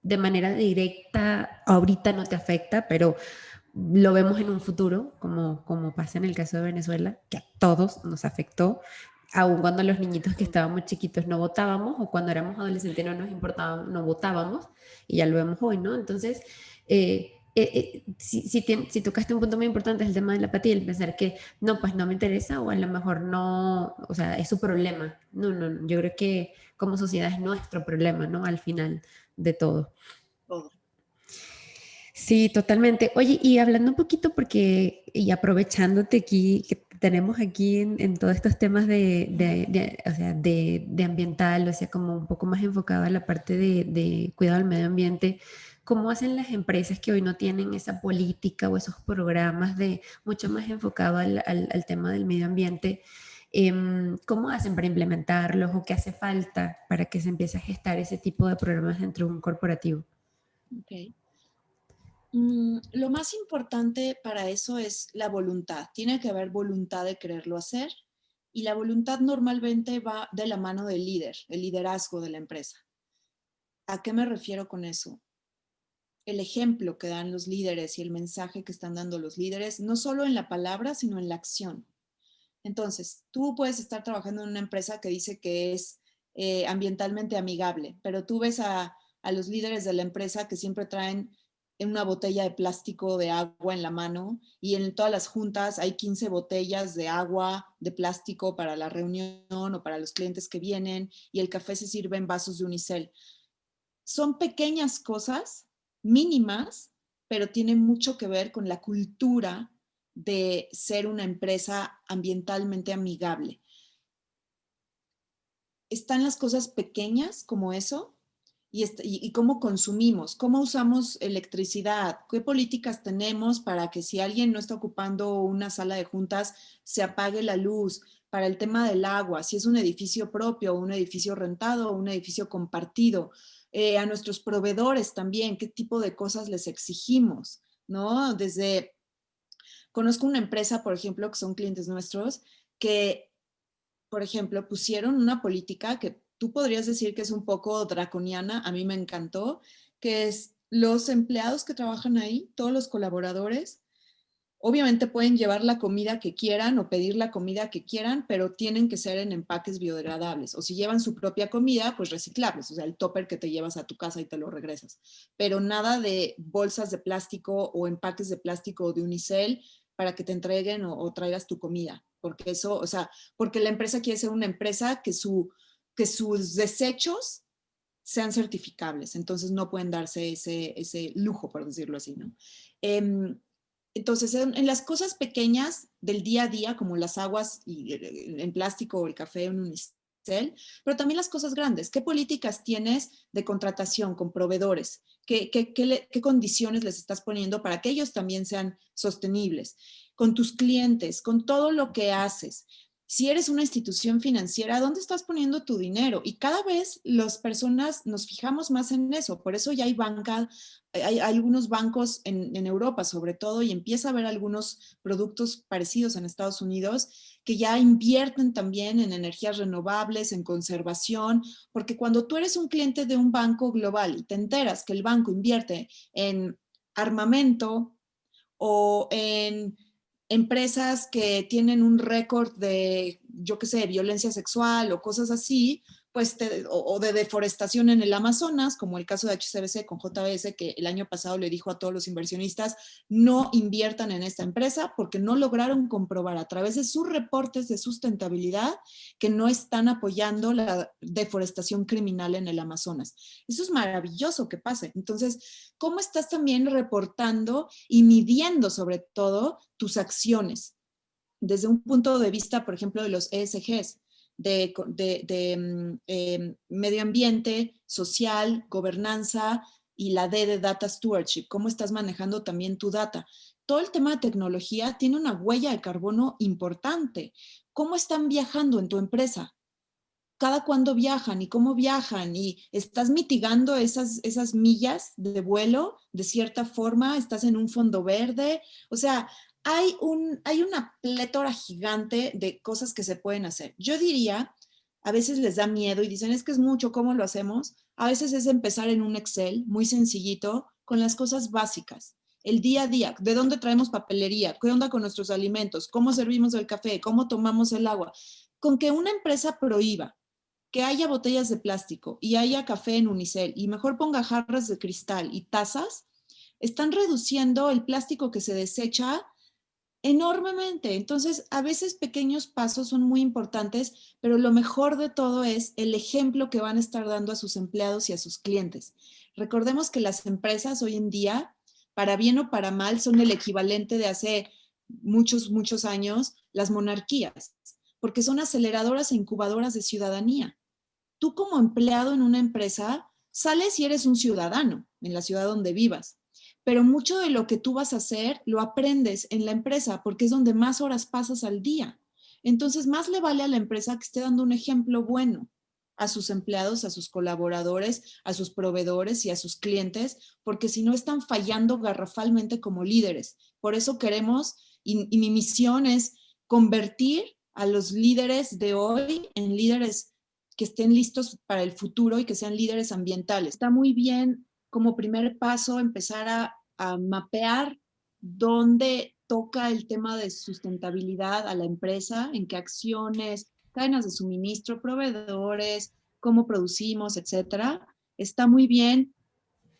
De manera directa, ahorita no te afecta, pero lo vemos en un futuro, como pasa en el caso de Venezuela, que a todos nos afectó, aun cuando los niñitos que estábamos chiquitos no votábamos o cuando éramos adolescentes no nos importaba, no votábamos, y ya lo vemos hoy, ¿no? Entonces, si tocaste un punto muy importante, es el tema de la apatía, el pensar que no, pues no me interesa o a lo mejor no, o sea, es su problema. No, yo creo que como sociedad es nuestro problema, ¿no? Al final de todo. Todo. Sí, totalmente. Oye, y hablando un poquito porque, y aprovechándote aquí, que tenemos aquí en todos estos temas o sea, de ambiental, o sea, como un poco más enfocado a la parte de cuidado del medio ambiente, ¿cómo hacen las empresas que hoy no tienen esa política o esos programas de mucho más enfocado al tema del medio ambiente? ¿Cómo hacen para implementarlos o qué hace falta para que se empiece a gestar ese tipo de programas dentro de un corporativo? Okay. Lo más importante para eso es la voluntad. Tiene que haber voluntad de quererlo hacer y la voluntad normalmente va de la mano del líder, el liderazgo de la empresa. ¿A qué me refiero con eso? El ejemplo que dan los líderes y el mensaje que están dando los líderes, no solo en la palabra, sino en la acción. Entonces, tú puedes estar trabajando en una empresa que dice que es ambientalmente amigable, pero tú ves a los líderes de la empresa que siempre traen en una botella de plástico de agua en la mano y en todas las juntas hay 15 botellas de agua de plástico para la reunión o para los clientes que vienen y el café se sirve en vasos de unicel. Son pequeñas cosas, mínimas, pero tienen mucho que ver con la cultura de ser una empresa ambientalmente amigable. Están las cosas pequeñas como eso y cómo consumimos, cómo usamos electricidad, qué políticas tenemos para que si alguien no está ocupando una sala de juntas, se apague la luz, para el tema del agua, si es un edificio propio, un edificio rentado o un edificio compartido, a nuestros proveedores también, qué tipo de cosas les exigimos, ¿no? Conozco una empresa, por ejemplo, que son clientes nuestros, que por ejemplo, pusieron una política que tú podrías decir que es un poco draconiana, a mí me encantó, que es los empleados que trabajan ahí, todos los colaboradores, obviamente pueden llevar la comida que quieran o pedir la comida que quieran, pero tienen que ser en empaques biodegradables. O si llevan su propia comida, pues reciclables, o sea, el topper que te llevas a tu casa y te lo regresas. Pero nada de bolsas de plástico o empaques de plástico o de unicel para que te entreguen o traigas tu comida. Porque eso, o sea, porque la empresa quiere ser una empresa que sus desechos sean certificables, entonces no pueden darse ese lujo, por decirlo así, ¿no? Entonces, en las cosas pequeñas del día a día, como las aguas en plástico o el café en unicel, pero también las cosas grandes. ¿Qué políticas tienes de contratación con proveedores? ¿Qué condiciones les estás poniendo para que ellos también sean sostenibles? Con tus clientes, con todo lo que haces. Si eres una institución financiera, ¿dónde estás poniendo tu dinero? Y cada vez las personas nos fijamos más en eso. Por eso ya hay banca, hay algunos bancos en Europa sobre todo y empieza a haber algunos productos parecidos en Estados Unidos que ya invierten también en energías renovables, en conservación, porque cuando tú eres un cliente de un banco global y te enteras que el banco invierte en armamento o en empresas que tienen un récord de, yo qué sé, violencia sexual o cosas así, pues, o de deforestación en el Amazonas, como el caso de HCBC con JBS, que el año pasado le dijo a todos los inversionistas, no inviertan en esta empresa porque no lograron comprobar a través de sus reportes de sustentabilidad que no están apoyando la deforestación criminal en el Amazonas. Eso es maravilloso que pase. Entonces, ¿cómo estás también reportando y midiendo sobre todo tus acciones? Desde un punto de vista, por ejemplo, de los ESGs, medio ambiente, social, gobernanza y la D de data stewardship, cómo estás manejando también tu data. Todo el tema de tecnología tiene una huella de carbono importante. ¿Cómo están viajando en tu empresa? ¿Cada cuándo viajan y cómo viajan? ¿Y estás mitigando esas millas de vuelo de cierta forma? ¿Estás en un fondo verde? O sea, hay una plétora gigante de cosas que se pueden hacer. Yo diría, a veces les da miedo y dicen, es que es mucho, ¿cómo lo hacemos? A veces es empezar en un Excel muy sencillito con las cosas básicas. El día a día, de dónde traemos papelería, qué onda con nuestros alimentos, cómo servimos el café, cómo tomamos el agua. Con que una empresa prohíba que haya botellas de plástico y haya café en unicel y mejor ponga jarras de cristal y tazas, están reduciendo el plástico que se desecha enormemente. Entonces, a veces pequeños pasos son muy importantes, pero lo mejor de todo es el ejemplo que van a estar dando a sus empleados y a sus clientes. Recordemos que las empresas hoy en día, para bien o para mal, son el equivalente de hace muchos, muchos años, las monarquías, porque son aceleradoras e incubadoras de ciudadanía. Tú como empleado en una empresa sales y eres un ciudadano en la ciudad donde vivas, pero mucho de lo que tú vas a hacer lo aprendes en la empresa porque es donde más horas pasas al día. Entonces, más le vale a la empresa que esté dando un ejemplo bueno a sus empleados, a sus colaboradores, a sus proveedores y a sus clientes, porque si no están fallando garrafalmente como líderes. Por eso queremos, y mi misión es convertir a los líderes de hoy en líderes que estén listos para el futuro y que sean líderes ambientales. Está muy bien como primer paso empezar a mapear dónde toca el tema de sustentabilidad a la empresa, en qué acciones, cadenas de suministro, proveedores, cómo producimos, etcétera. Está muy bien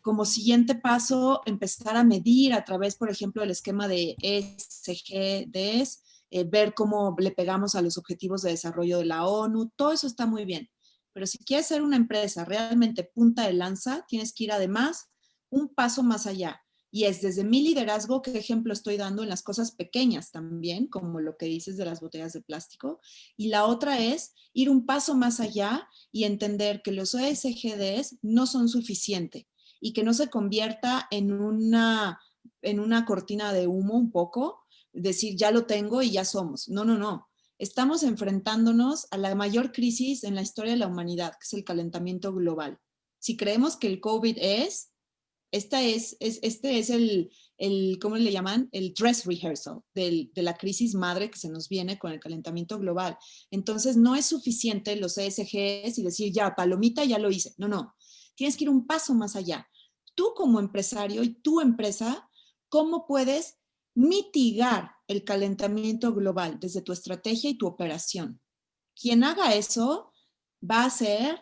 como siguiente paso empezar a medir a través, por ejemplo, del esquema de SGDs, ver cómo le pegamos a los objetivos de desarrollo de la ONU, todo eso está muy bien. Pero si quieres ser una empresa realmente punta de lanza, tienes que ir además un paso más allá. Y es desde mi liderazgo qué ejemplo estoy dando en las cosas pequeñas también, como lo que dices de las botellas de plástico. Y la otra es ir un paso más allá y entender que los ESGDs no son suficientes y que no se convierta en una cortina de humo un poco, decir ya lo tengo y ya somos. No, no, no. Estamos enfrentándonos a la mayor crisis en la historia de la humanidad, que es el calentamiento global. Si creemos que el COVID este es ¿cómo le llaman? El dress rehearsal de la crisis madre que se nos viene con el calentamiento global. Entonces, no es suficiente los ESGs y decir, ya, palomita, ya lo hice. No, no. Tienes que ir un paso más allá. Tú como empresario y tu empresa, ¿cómo puedes mitigar el calentamiento global desde tu estrategia y tu operación? Quien haga eso va a ser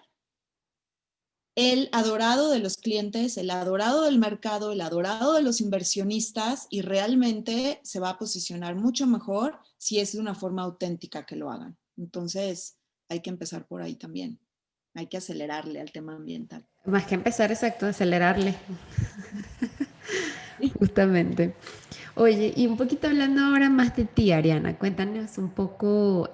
el adorado de los clientes, el adorado del mercado, el adorado de los inversionistas y realmente se va a posicionar mucho mejor si es de una forma auténtica que lo hagan. Entonces, hay que empezar por ahí también. Hay que acelerarle al tema ambiental. Más que empezar, exacto, acelerarle, Sí. justamente. Oye, y un poquito hablando ahora más de ti, Ariana, cuéntanos un poco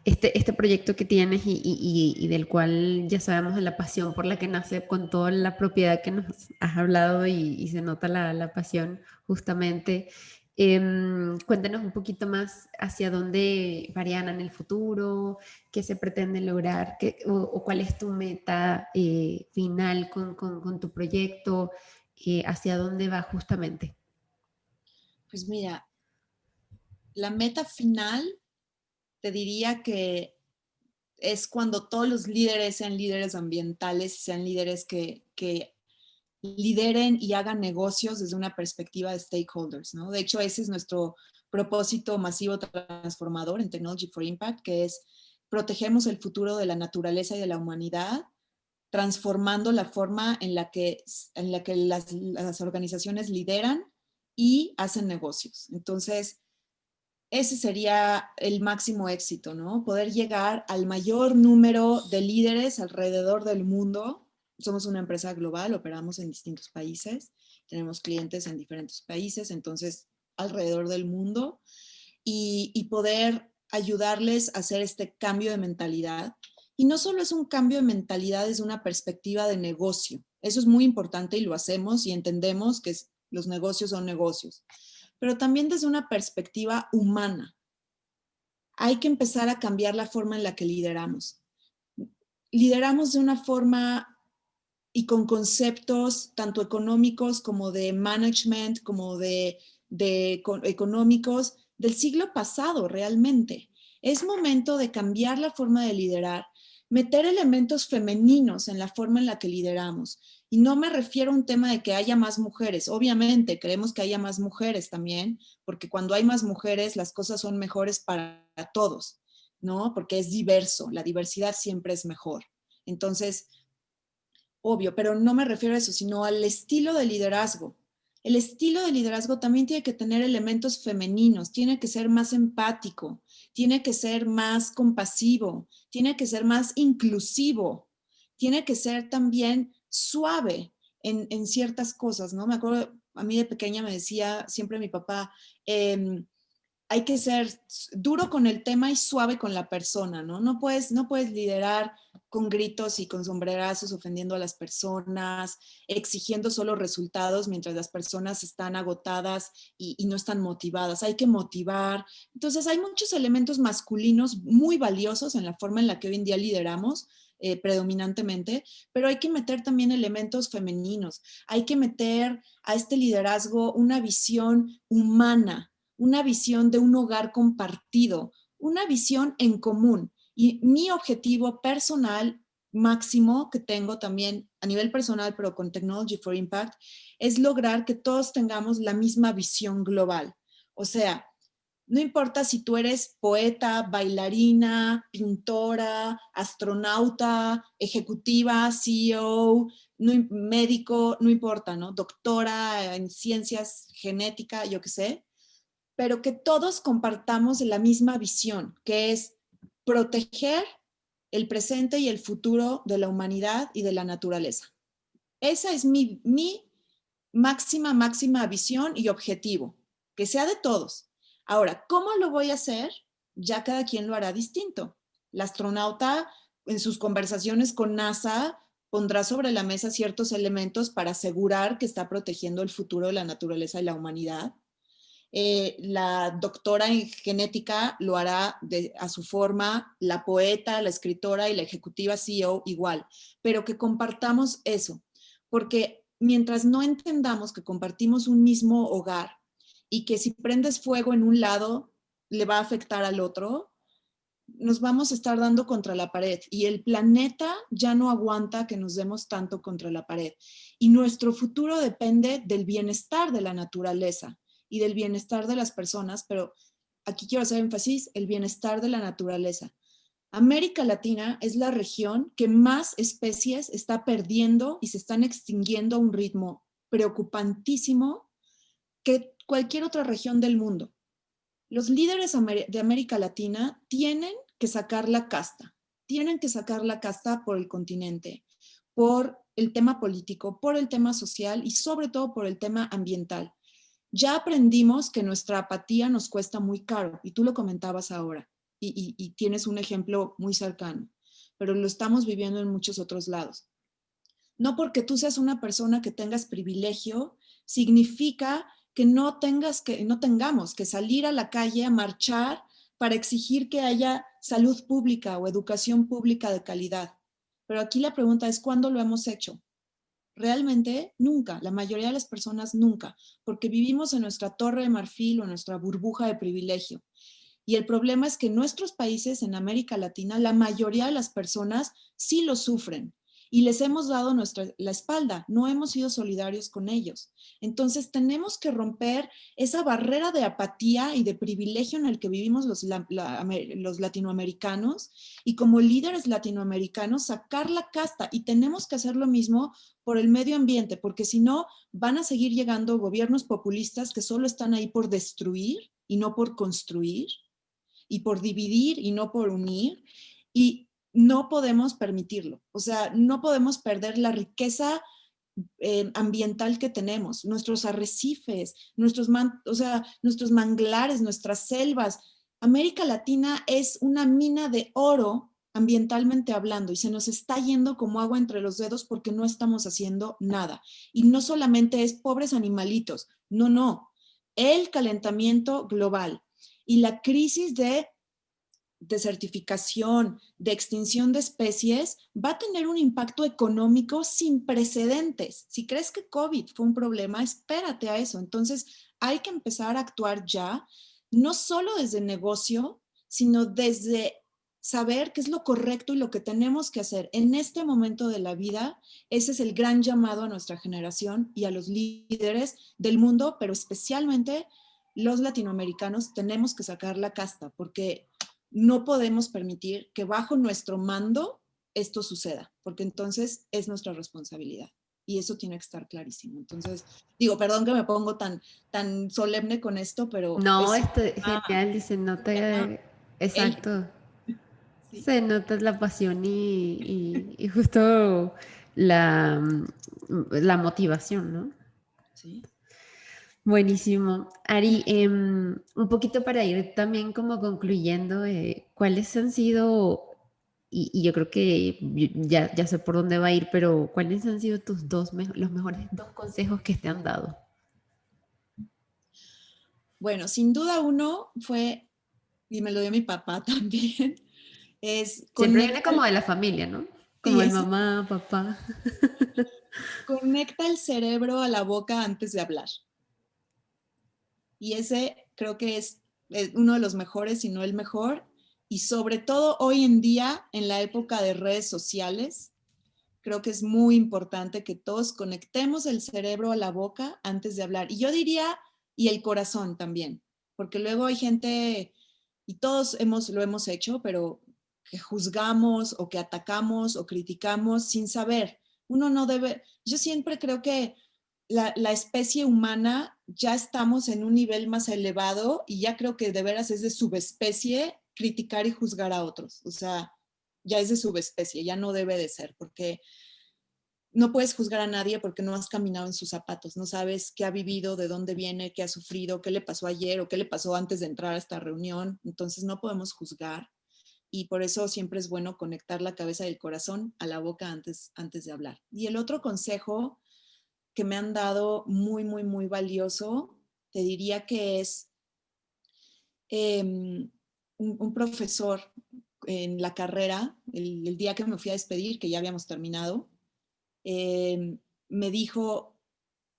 este proyecto que tienes y del cual ya sabemos de la pasión por la que nace con toda la propiedad que nos has hablado y se nota la pasión justamente. Cuéntanos un poquito más hacia dónde va Ariana en el futuro, qué se pretende lograr, o cuál es tu meta final con tu proyecto, hacia dónde va justamente. Pues mira, la meta final te diría que es cuando todos los líderes sean líderes ambientales, sean líderes que lideren y hagan negocios desde una perspectiva de stakeholders, ¿no? De hecho, ese es nuestro propósito masivo transformador en Technology for Impact, que es protegemos el futuro de la naturaleza y de la humanidad, transformando la forma en la que las organizaciones lideran y hacen negocios. Entonces, ese sería el máximo éxito, ¿no? Poder llegar al mayor número de líderes alrededor del mundo. Somos una empresa global, operamos en distintos países, tenemos clientes en diferentes países, entonces alrededor del mundo, y poder ayudarles a hacer este cambio de mentalidad. Y no solo es un cambio de mentalidad desde una perspectiva de negocio, eso es muy importante y lo hacemos y entendemos que los negocios son negocios, pero también desde una perspectiva humana. Hay que empezar a cambiar la forma en la que lideramos. Lideramos de una forma y con conceptos tanto económicos como de management, como de económicos del siglo pasado realmente. Es momento de cambiar la forma de liderar, meter elementos femeninos en la forma en la que lideramos. Y no me refiero a un tema de que haya más mujeres. Obviamente queremos que haya más mujeres también, porque cuando hay más mujeres las cosas son mejores para todos, ¿no? Porque es diverso, la diversidad siempre es mejor. Entonces, obvio, pero no me refiero a eso, sino al estilo de liderazgo. El estilo de liderazgo también tiene que tener elementos femeninos, tiene que ser más empático, tiene que ser más compasivo, tiene que ser más inclusivo, tiene que ser también suave en ciertas cosas, ¿no? Me acuerdo, a mí de pequeña me decía siempre mi papá, hay que ser duro con el tema y suave con la persona, ¿no? No puedes liderar con gritos y con sombrerazos ofendiendo a las personas, exigiendo solo resultados mientras las personas están agotadas y no están motivadas. Hay que motivar. Entonces hay muchos elementos masculinos muy valiosos en la forma en la que hoy en día lideramos, predominantemente, pero hay que meter también elementos femeninos. Hay que meter a este liderazgo una visión humana, una visión de un hogar compartido, una visión en común. Y mi objetivo personal máximo que tengo también a nivel personal, pero con Technology for Impact, es lograr que todos tengamos la misma visión global. O sea, no importa si tú eres poeta, bailarina, pintora, astronauta, ejecutiva, CEO, no, médico, no importa, ¿no? Doctora en ciencias, genética, yo qué sé, pero que todos compartamos la misma visión, que es proteger el presente y el futuro de la humanidad y de la naturaleza. Esa es mi máxima visión y objetivo, que sea de todos. Ahora, ¿cómo lo voy a hacer? Ya cada quien lo hará distinto. La astronauta en sus conversaciones con NASA pondrá sobre la mesa ciertos elementos para asegurar que está protegiendo el futuro de la naturaleza y la humanidad. La doctora en genética lo hará a su forma, la poeta, la escritora y la ejecutiva CEO igual, pero que compartamos eso, porque mientras no entendamos que compartimos un mismo hogar y que si prendes fuego en un lado le va a afectar al otro, nos vamos a estar dando contra la pared y el planeta ya no aguanta que nos demos tanto contra la pared. Y nuestro futuro depende del bienestar de la naturaleza y del bienestar de las personas, pero aquí quiero hacer énfasis, el bienestar de la naturaleza. América Latina es la región que más especies está perdiendo y se están extinguiendo a un ritmo preocupantísimo que cualquier otra región del mundo. Los líderes de América Latina tienen que sacar la casta, tienen que sacar la casta por el continente, por el tema político, por el tema social y sobre todo por el tema ambiental. Ya aprendimos que nuestra apatía nos cuesta muy caro y tú lo comentabas ahora y tienes un ejemplo muy cercano, pero lo estamos viviendo en muchos otros lados. No porque tú seas una persona que tengas privilegio, significa que no tengamos que salir a la calle a marchar para exigir que haya salud pública o educación pública de calidad. Pero aquí la pregunta es, ¿cuándo lo hemos hecho? Realmente nunca, la mayoría de las personas nunca, porque vivimos en nuestra torre de marfil o en nuestra burbuja de privilegio. Y el problema es que en nuestros países, en América Latina, la mayoría de las personas sí lo sufren. y les hemos dado la espalda, no hemos sido solidarios con ellos. Entonces tenemos que romper esa barrera de apatía y de privilegio en el que vivimos los latinoamericanos, y como líderes latinoamericanos sacar la casta, y tenemos que hacer lo mismo por el medio ambiente, porque si no van a seguir llegando gobiernos populistas que solo están ahí por destruir y no por construir, y por dividir y no por unir, y no podemos permitirlo. O sea, no podemos perder la riqueza ambiental que tenemos, nuestros arrecifes, o sea, nuestros manglares, nuestras selvas. América Latina es una mina de oro ambientalmente hablando, y se nos está yendo como agua entre los dedos porque no estamos haciendo nada. Y no solamente es pobres animalitos, no, no. El calentamiento global y la crisis de desertificación, de extinción de especies, va a tener un impacto económico sin precedentes. Si crees que COVID fue un problema, espérate a eso. Entonces, hay que empezar a actuar ya, no solo desde el negocio, sino desde saber qué es lo correcto y lo que tenemos que hacer en este momento de la vida. Ese es el gran llamado a nuestra generación y a los líderes del mundo, pero especialmente los latinoamericanos. Tenemos que sacar la casta, porque no podemos permitir que bajo nuestro mando esto suceda, porque entonces es nuestra responsabilidad. Y eso tiene que estar clarísimo. Entonces, digo, perdón que me pongo tan solemne con esto, pero No, es esto es genial, y se nota, él. exacto, Sí, se nota la pasión y justo la, la motivación, ¿no? sí. Buenísimo. Ari, un poquito para ir también como concluyendo, ¿cuáles han sido, y yo creo que ya sé por dónde va a ir, pero ¿cuáles han sido tus los mejores dos consejos que te han dado? Bueno, sin duda uno fue, y me lo dio mi papá también, es Siempre viene conecta, como de la familia, ¿no? Como sí, de es, mamá, papá. conecta el cerebro a la boca antes de hablar. Y ese creo que es uno de los mejores, si no el mejor. Y sobre todo hoy en día, en la época de redes sociales, creo que es muy importante que todos conectemos el cerebro a la boca antes de hablar. Y yo diría, y el corazón también, porque luego hay gente, y todos lo hemos hecho, pero que juzgamos o que atacamos o criticamos sin saber. Uno no debe, yo siempre creo que la especie humana ya estamos en un nivel más elevado, y ya creo que de veras es de subespecie criticar y juzgar a otros. O sea, ya es de subespecie, ya no debe de ser, porque no puedes juzgar a nadie porque no has caminado en sus zapatos, no sabes qué ha vivido, de dónde viene, qué ha sufrido, qué le pasó ayer o qué le pasó antes de entrar a esta reunión. Entonces no podemos juzgar, y por eso siempre es bueno conectar la cabeza y el corazón a la boca antes de hablar. Y el otro consejo que me han dado muy, muy, muy valioso, te diría que es un profesor en la carrera, el día que me fui a despedir, que ya habíamos terminado, me dijo,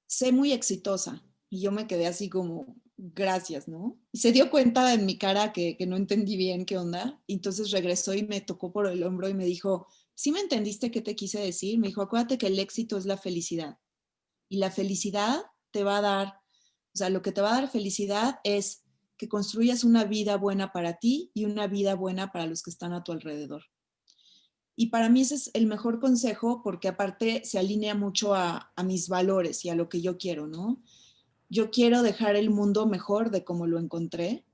sé muy exitosa. Y yo me quedé así como, gracias, ¿no? Y se dio cuenta en mi cara que no entendí bien qué onda. Y entonces regresó y me tocó por el hombro y me dijo, ¿sí me entendiste qué te quise decir? Me dijo, acuérdate que el éxito es la felicidad. Y la felicidad te va a dar, o sea, lo que te va a dar felicidad es que construyas una vida buena para ti y una vida buena para los que están a tu alrededor. Y para mí ese es el mejor consejo, porque aparte se alinea mucho a mis valores y a lo que yo quiero, ¿no? Yo quiero dejar el mundo mejor de como lo encontré,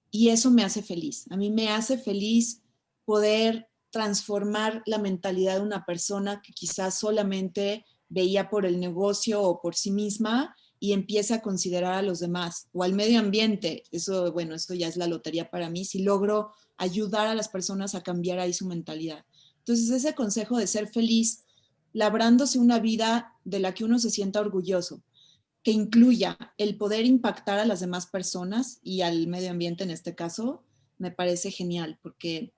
y eso me hace feliz. A mí me hace feliz poder transformar la mentalidad de una persona que quizás solamente veía por el negocio o por sí misma, y empieza a considerar a los demás o al medio ambiente. Eso, bueno, eso ya es la lotería para mí, si logro ayudar a las personas a cambiar ahí su mentalidad. Entonces, ese consejo de ser feliz, labrándose una vida de la que uno se sienta orgulloso, que incluya el poder impactar a las demás personas y al medio ambiente en este caso, me parece genial, porque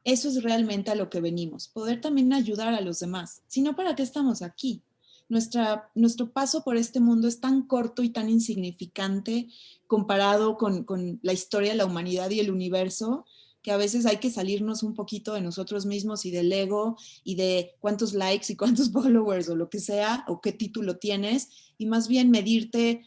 eso es realmente a lo que venimos, poder también ayudar a los demás. Si no, ¿para qué estamos aquí? Nuestro paso por este mundo es tan corto y tan insignificante comparado con la historia de la humanidad y el universo, que a veces hay que salirnos un poquito de nosotros mismos y del ego y de cuántos likes y cuántos followers o lo que sea, o qué título tienes, y más bien medirte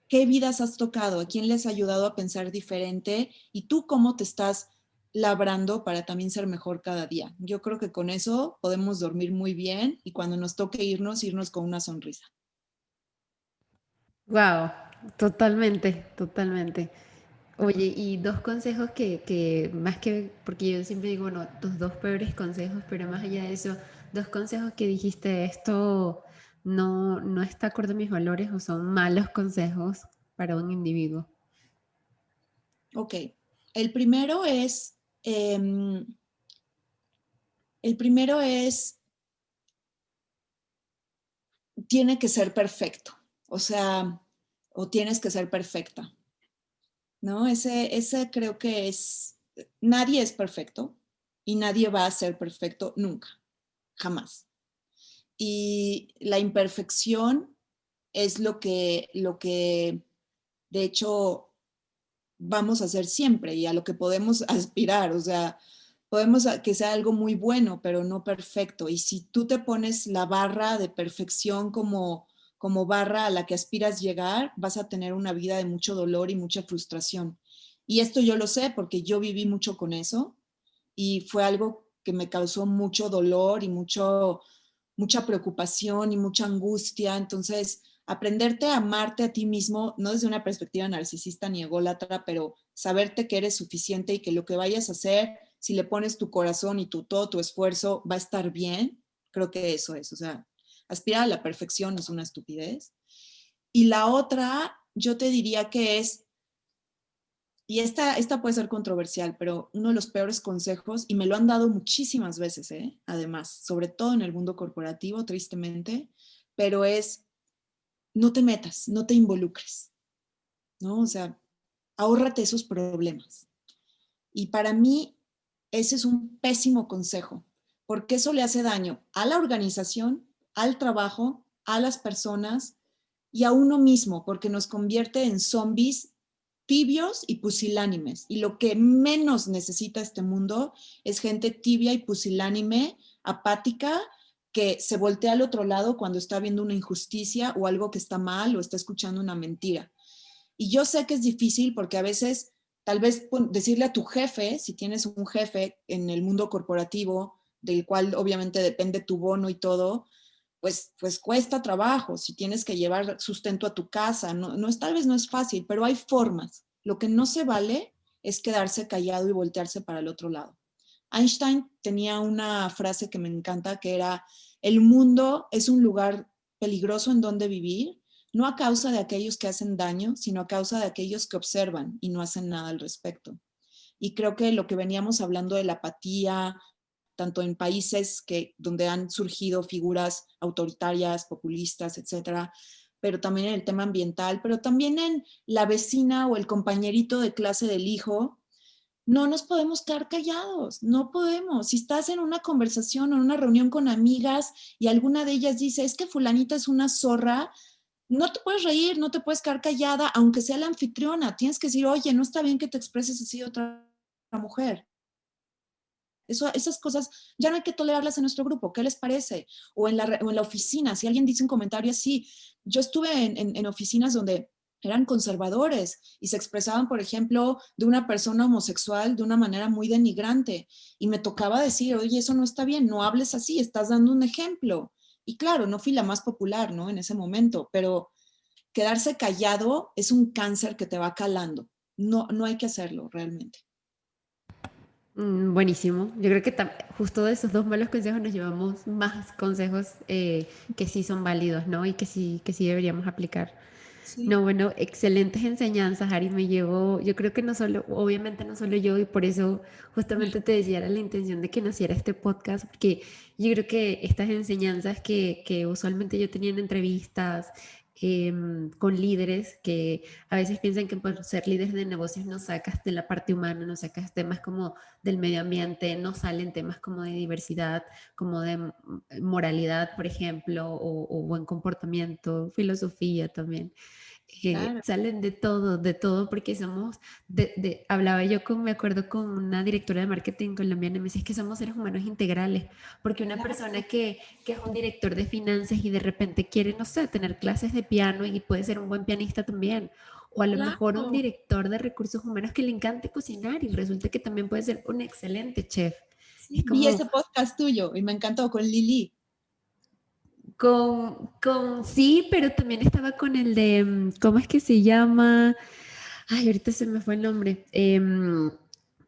qué vidas has tocado, a quién les has ayudado a pensar diferente y tú cómo te estás labrando para también ser mejor cada día. Yo creo que con eso podemos dormir muy bien y cuando nos toque irnos, irnos con una sonrisa. Wow, totalmente, totalmente. Oye, y dos consejos que más que, porque yo siempre digo, bueno, tus dos peores consejos, pero más allá de eso, dos consejos que dijiste, esto no está acorde a mis valores o son malos consejos para un individuo. Ok, el primero es, el primero es, tiene que ser perfecto, o sea, o tienes que ser perfecta, ¿no? Ese creo que es, nadie es perfecto y nadie va a ser perfecto nunca, jamás. Y la imperfección es lo que de hecho vamos a hacer siempre y a lo que podemos aspirar, o sea, podemos que sea algo muy bueno, pero no perfecto. Y si tú te pones la barra de perfección como barra a la que aspiras llegar, vas a tener una vida de mucho dolor y mucha frustración. Y esto yo lo sé porque yo viví mucho con eso y fue algo que me causó mucho dolor y mucha preocupación y mucha angustia. Entonces, aprenderte a amarte a ti mismo, no desde una perspectiva narcisista ni ególatra, pero saberte que eres suficiente y que lo que vayas a hacer, si le pones tu corazón y todo tu esfuerzo, va a estar bien. Creo que eso es, o sea, aspirar a la perfección es una estupidez. Y la otra, yo te diría que es, y esta puede ser controversial, pero uno de los peores consejos, y me lo han dado muchísimas veces, además, sobre todo en el mundo corporativo, tristemente, pero es no te metas, no te involucres, ¿no? O sea, ahórrate esos problemas. Y para mí, ese es un pésimo consejo, porque eso le hace daño a la organización, al trabajo, a las personas y a uno mismo, porque nos convierte en zombies tibios y pusilánimes. Y lo que menos necesita este mundo es gente tibia y pusilánime, apática, que se voltea al otro lado cuando está viendo una injusticia o algo que está mal o está escuchando una mentira. Y yo sé que es difícil porque a veces, tal vez decirle a tu jefe, si tienes un jefe en el mundo corporativo, del cual obviamente depende tu bono y todo, pues cuesta trabajo, si tienes que llevar sustento a tu casa, tal vez no es fácil, pero hay formas. Lo que no se vale es quedarse callado y voltearse para el otro lado. Einstein tenía una frase que me encanta, que era, el mundo es un lugar peligroso en donde vivir, no a causa de aquellos que hacen daño, sino a causa de aquellos que observan y no hacen nada al respecto. Y creo que lo que veníamos hablando de la apatía, tanto en países donde han surgido figuras autoritarias, populistas, etcétera, pero también en el tema ambiental, pero también en la vecina o el compañerito de clase del hijo, no nos podemos quedar callados, no podemos. Si estás en una conversación o en una reunión con amigas y alguna de ellas dice, es que fulanita es una zorra, no te puedes reír, no te puedes quedar callada, aunque sea la anfitriona. Tienes que decir, oye, no está bien que te expreses así de otra mujer. Esas cosas ya no hay que tolerarlas en nuestro grupo. ¿Qué les parece? O en la oficina, si alguien dice un comentario así. Yo estuve en oficinas donde eran conservadores y se expresaban, por ejemplo, de una persona homosexual de una manera muy denigrante. Y me tocaba decir, oye, eso no está bien, no hables así, estás dando un ejemplo. Y claro, no fui la más popular, ¿no? En ese momento, pero quedarse callado es un cáncer que te va calando. No, no hay que hacerlo realmente. Buenísimo. Yo creo que justo de esos dos malos consejos nos llevamos más consejos que sí son válidos, ¿no? Y que sí deberíamos aplicar. Sí. No, bueno, excelentes enseñanzas, Ari. Me llevo, yo creo que no solo, obviamente no solo yo, y por eso justamente te decía, era la intención de que naciera este podcast, porque yo creo que estas enseñanzas que usualmente yo tenía en entrevistas con líderes que a veces piensan que por ser líderes de negocios no sacas de la parte humana, no sacas temas como del medio ambiente, no salen temas como de diversidad, como de moralidad, por ejemplo, o buen comportamiento, filosofía también. Claro, Salen de todo, porque somos, hablaba yo con, me acuerdo con una directora de marketing colombiana, y me decía, es que somos seres humanos integrales, porque una persona claro, que es un director de finanzas y de repente quiere, no sé, tener clases de piano y puede ser un buen pianista también, o a lo mejor un claro. director de recursos humanos que le encante cocinar y resulta que también puede ser un excelente chef. Sí, Es vi como, ese podcast tuyo y me encantó con Lili. sí, pero también estaba con el de, ¿cómo es que se llama? Ay, ahorita se me fue el nombre.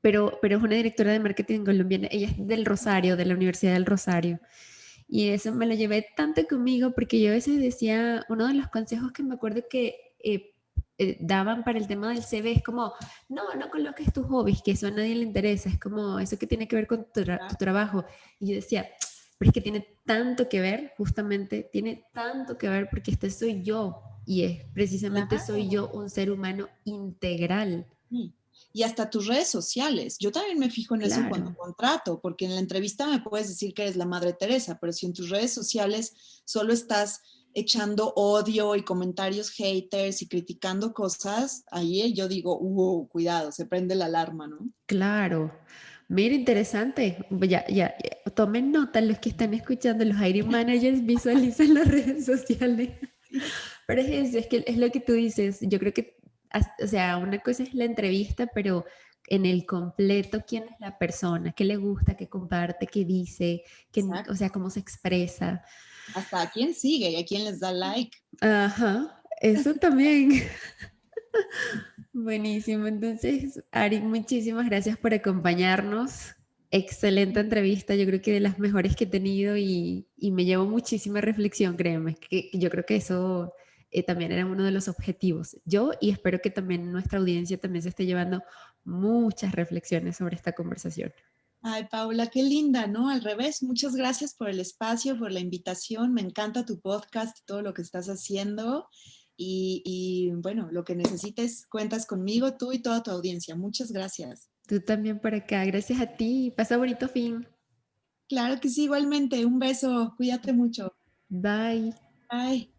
Pero es una directora de marketing colombiana. Ella es del Rosario, de la Universidad del Rosario. Y eso me lo llevé tanto conmigo porque yo a veces decía, uno de los consejos que me acuerdo que daban para el tema del CV es como, no coloques tus hobbies, que eso a nadie le interesa, es como eso que tiene que ver con tu trabajo. Y yo decía, pero es que tiene tanto que ver, justamente, tiene tanto que ver porque este soy yo y es precisamente soy Claro. yo un ser humano integral. Sí. Y hasta tus redes sociales. Yo también me fijo en eso cuando Claro, contrato, porque en la entrevista me puedes decir que eres la Madre Teresa, pero si en tus redes sociales solo estás echando odio y comentarios haters y criticando cosas, ahí yo digo, cuidado, se prende la alarma, ¿no? claro. Mira, interesante. Ya, tomen nota los que están escuchando, los hiring managers visualizan las redes sociales. Pero es eso, es que es lo que tú dices. Yo creo que, o sea, una cosa es la entrevista, pero en el completo, ¿quién es la persona? ¿Qué le gusta? ¿Qué comparte? ¿Qué dice? O Exacto. sea, cómo se expresa. Hasta a quién sigue y a quién les da like. Ajá, eso también. Buenísimo. Entonces, Ari, muchísimas gracias por acompañarnos. Excelente entrevista, yo creo que de las mejores que he tenido y me llevo muchísima reflexión, créeme, que yo creo que eso también era uno de los objetivos. Yo y espero que también nuestra audiencia también se esté llevando muchas reflexiones sobre esta conversación. Ay, Paula, qué linda, ¿no? Al revés, muchas gracias por el espacio, por la invitación. Me encanta tu podcast y todo lo que estás haciendo. Y bueno, lo que necesites, cuentas conmigo, tú y toda tu audiencia. Muchas gracias. Tú también por acá, gracias a ti. Pasa bonito fin. Claro que sí, igualmente. Un beso. Cuídate mucho. Bye. Bye.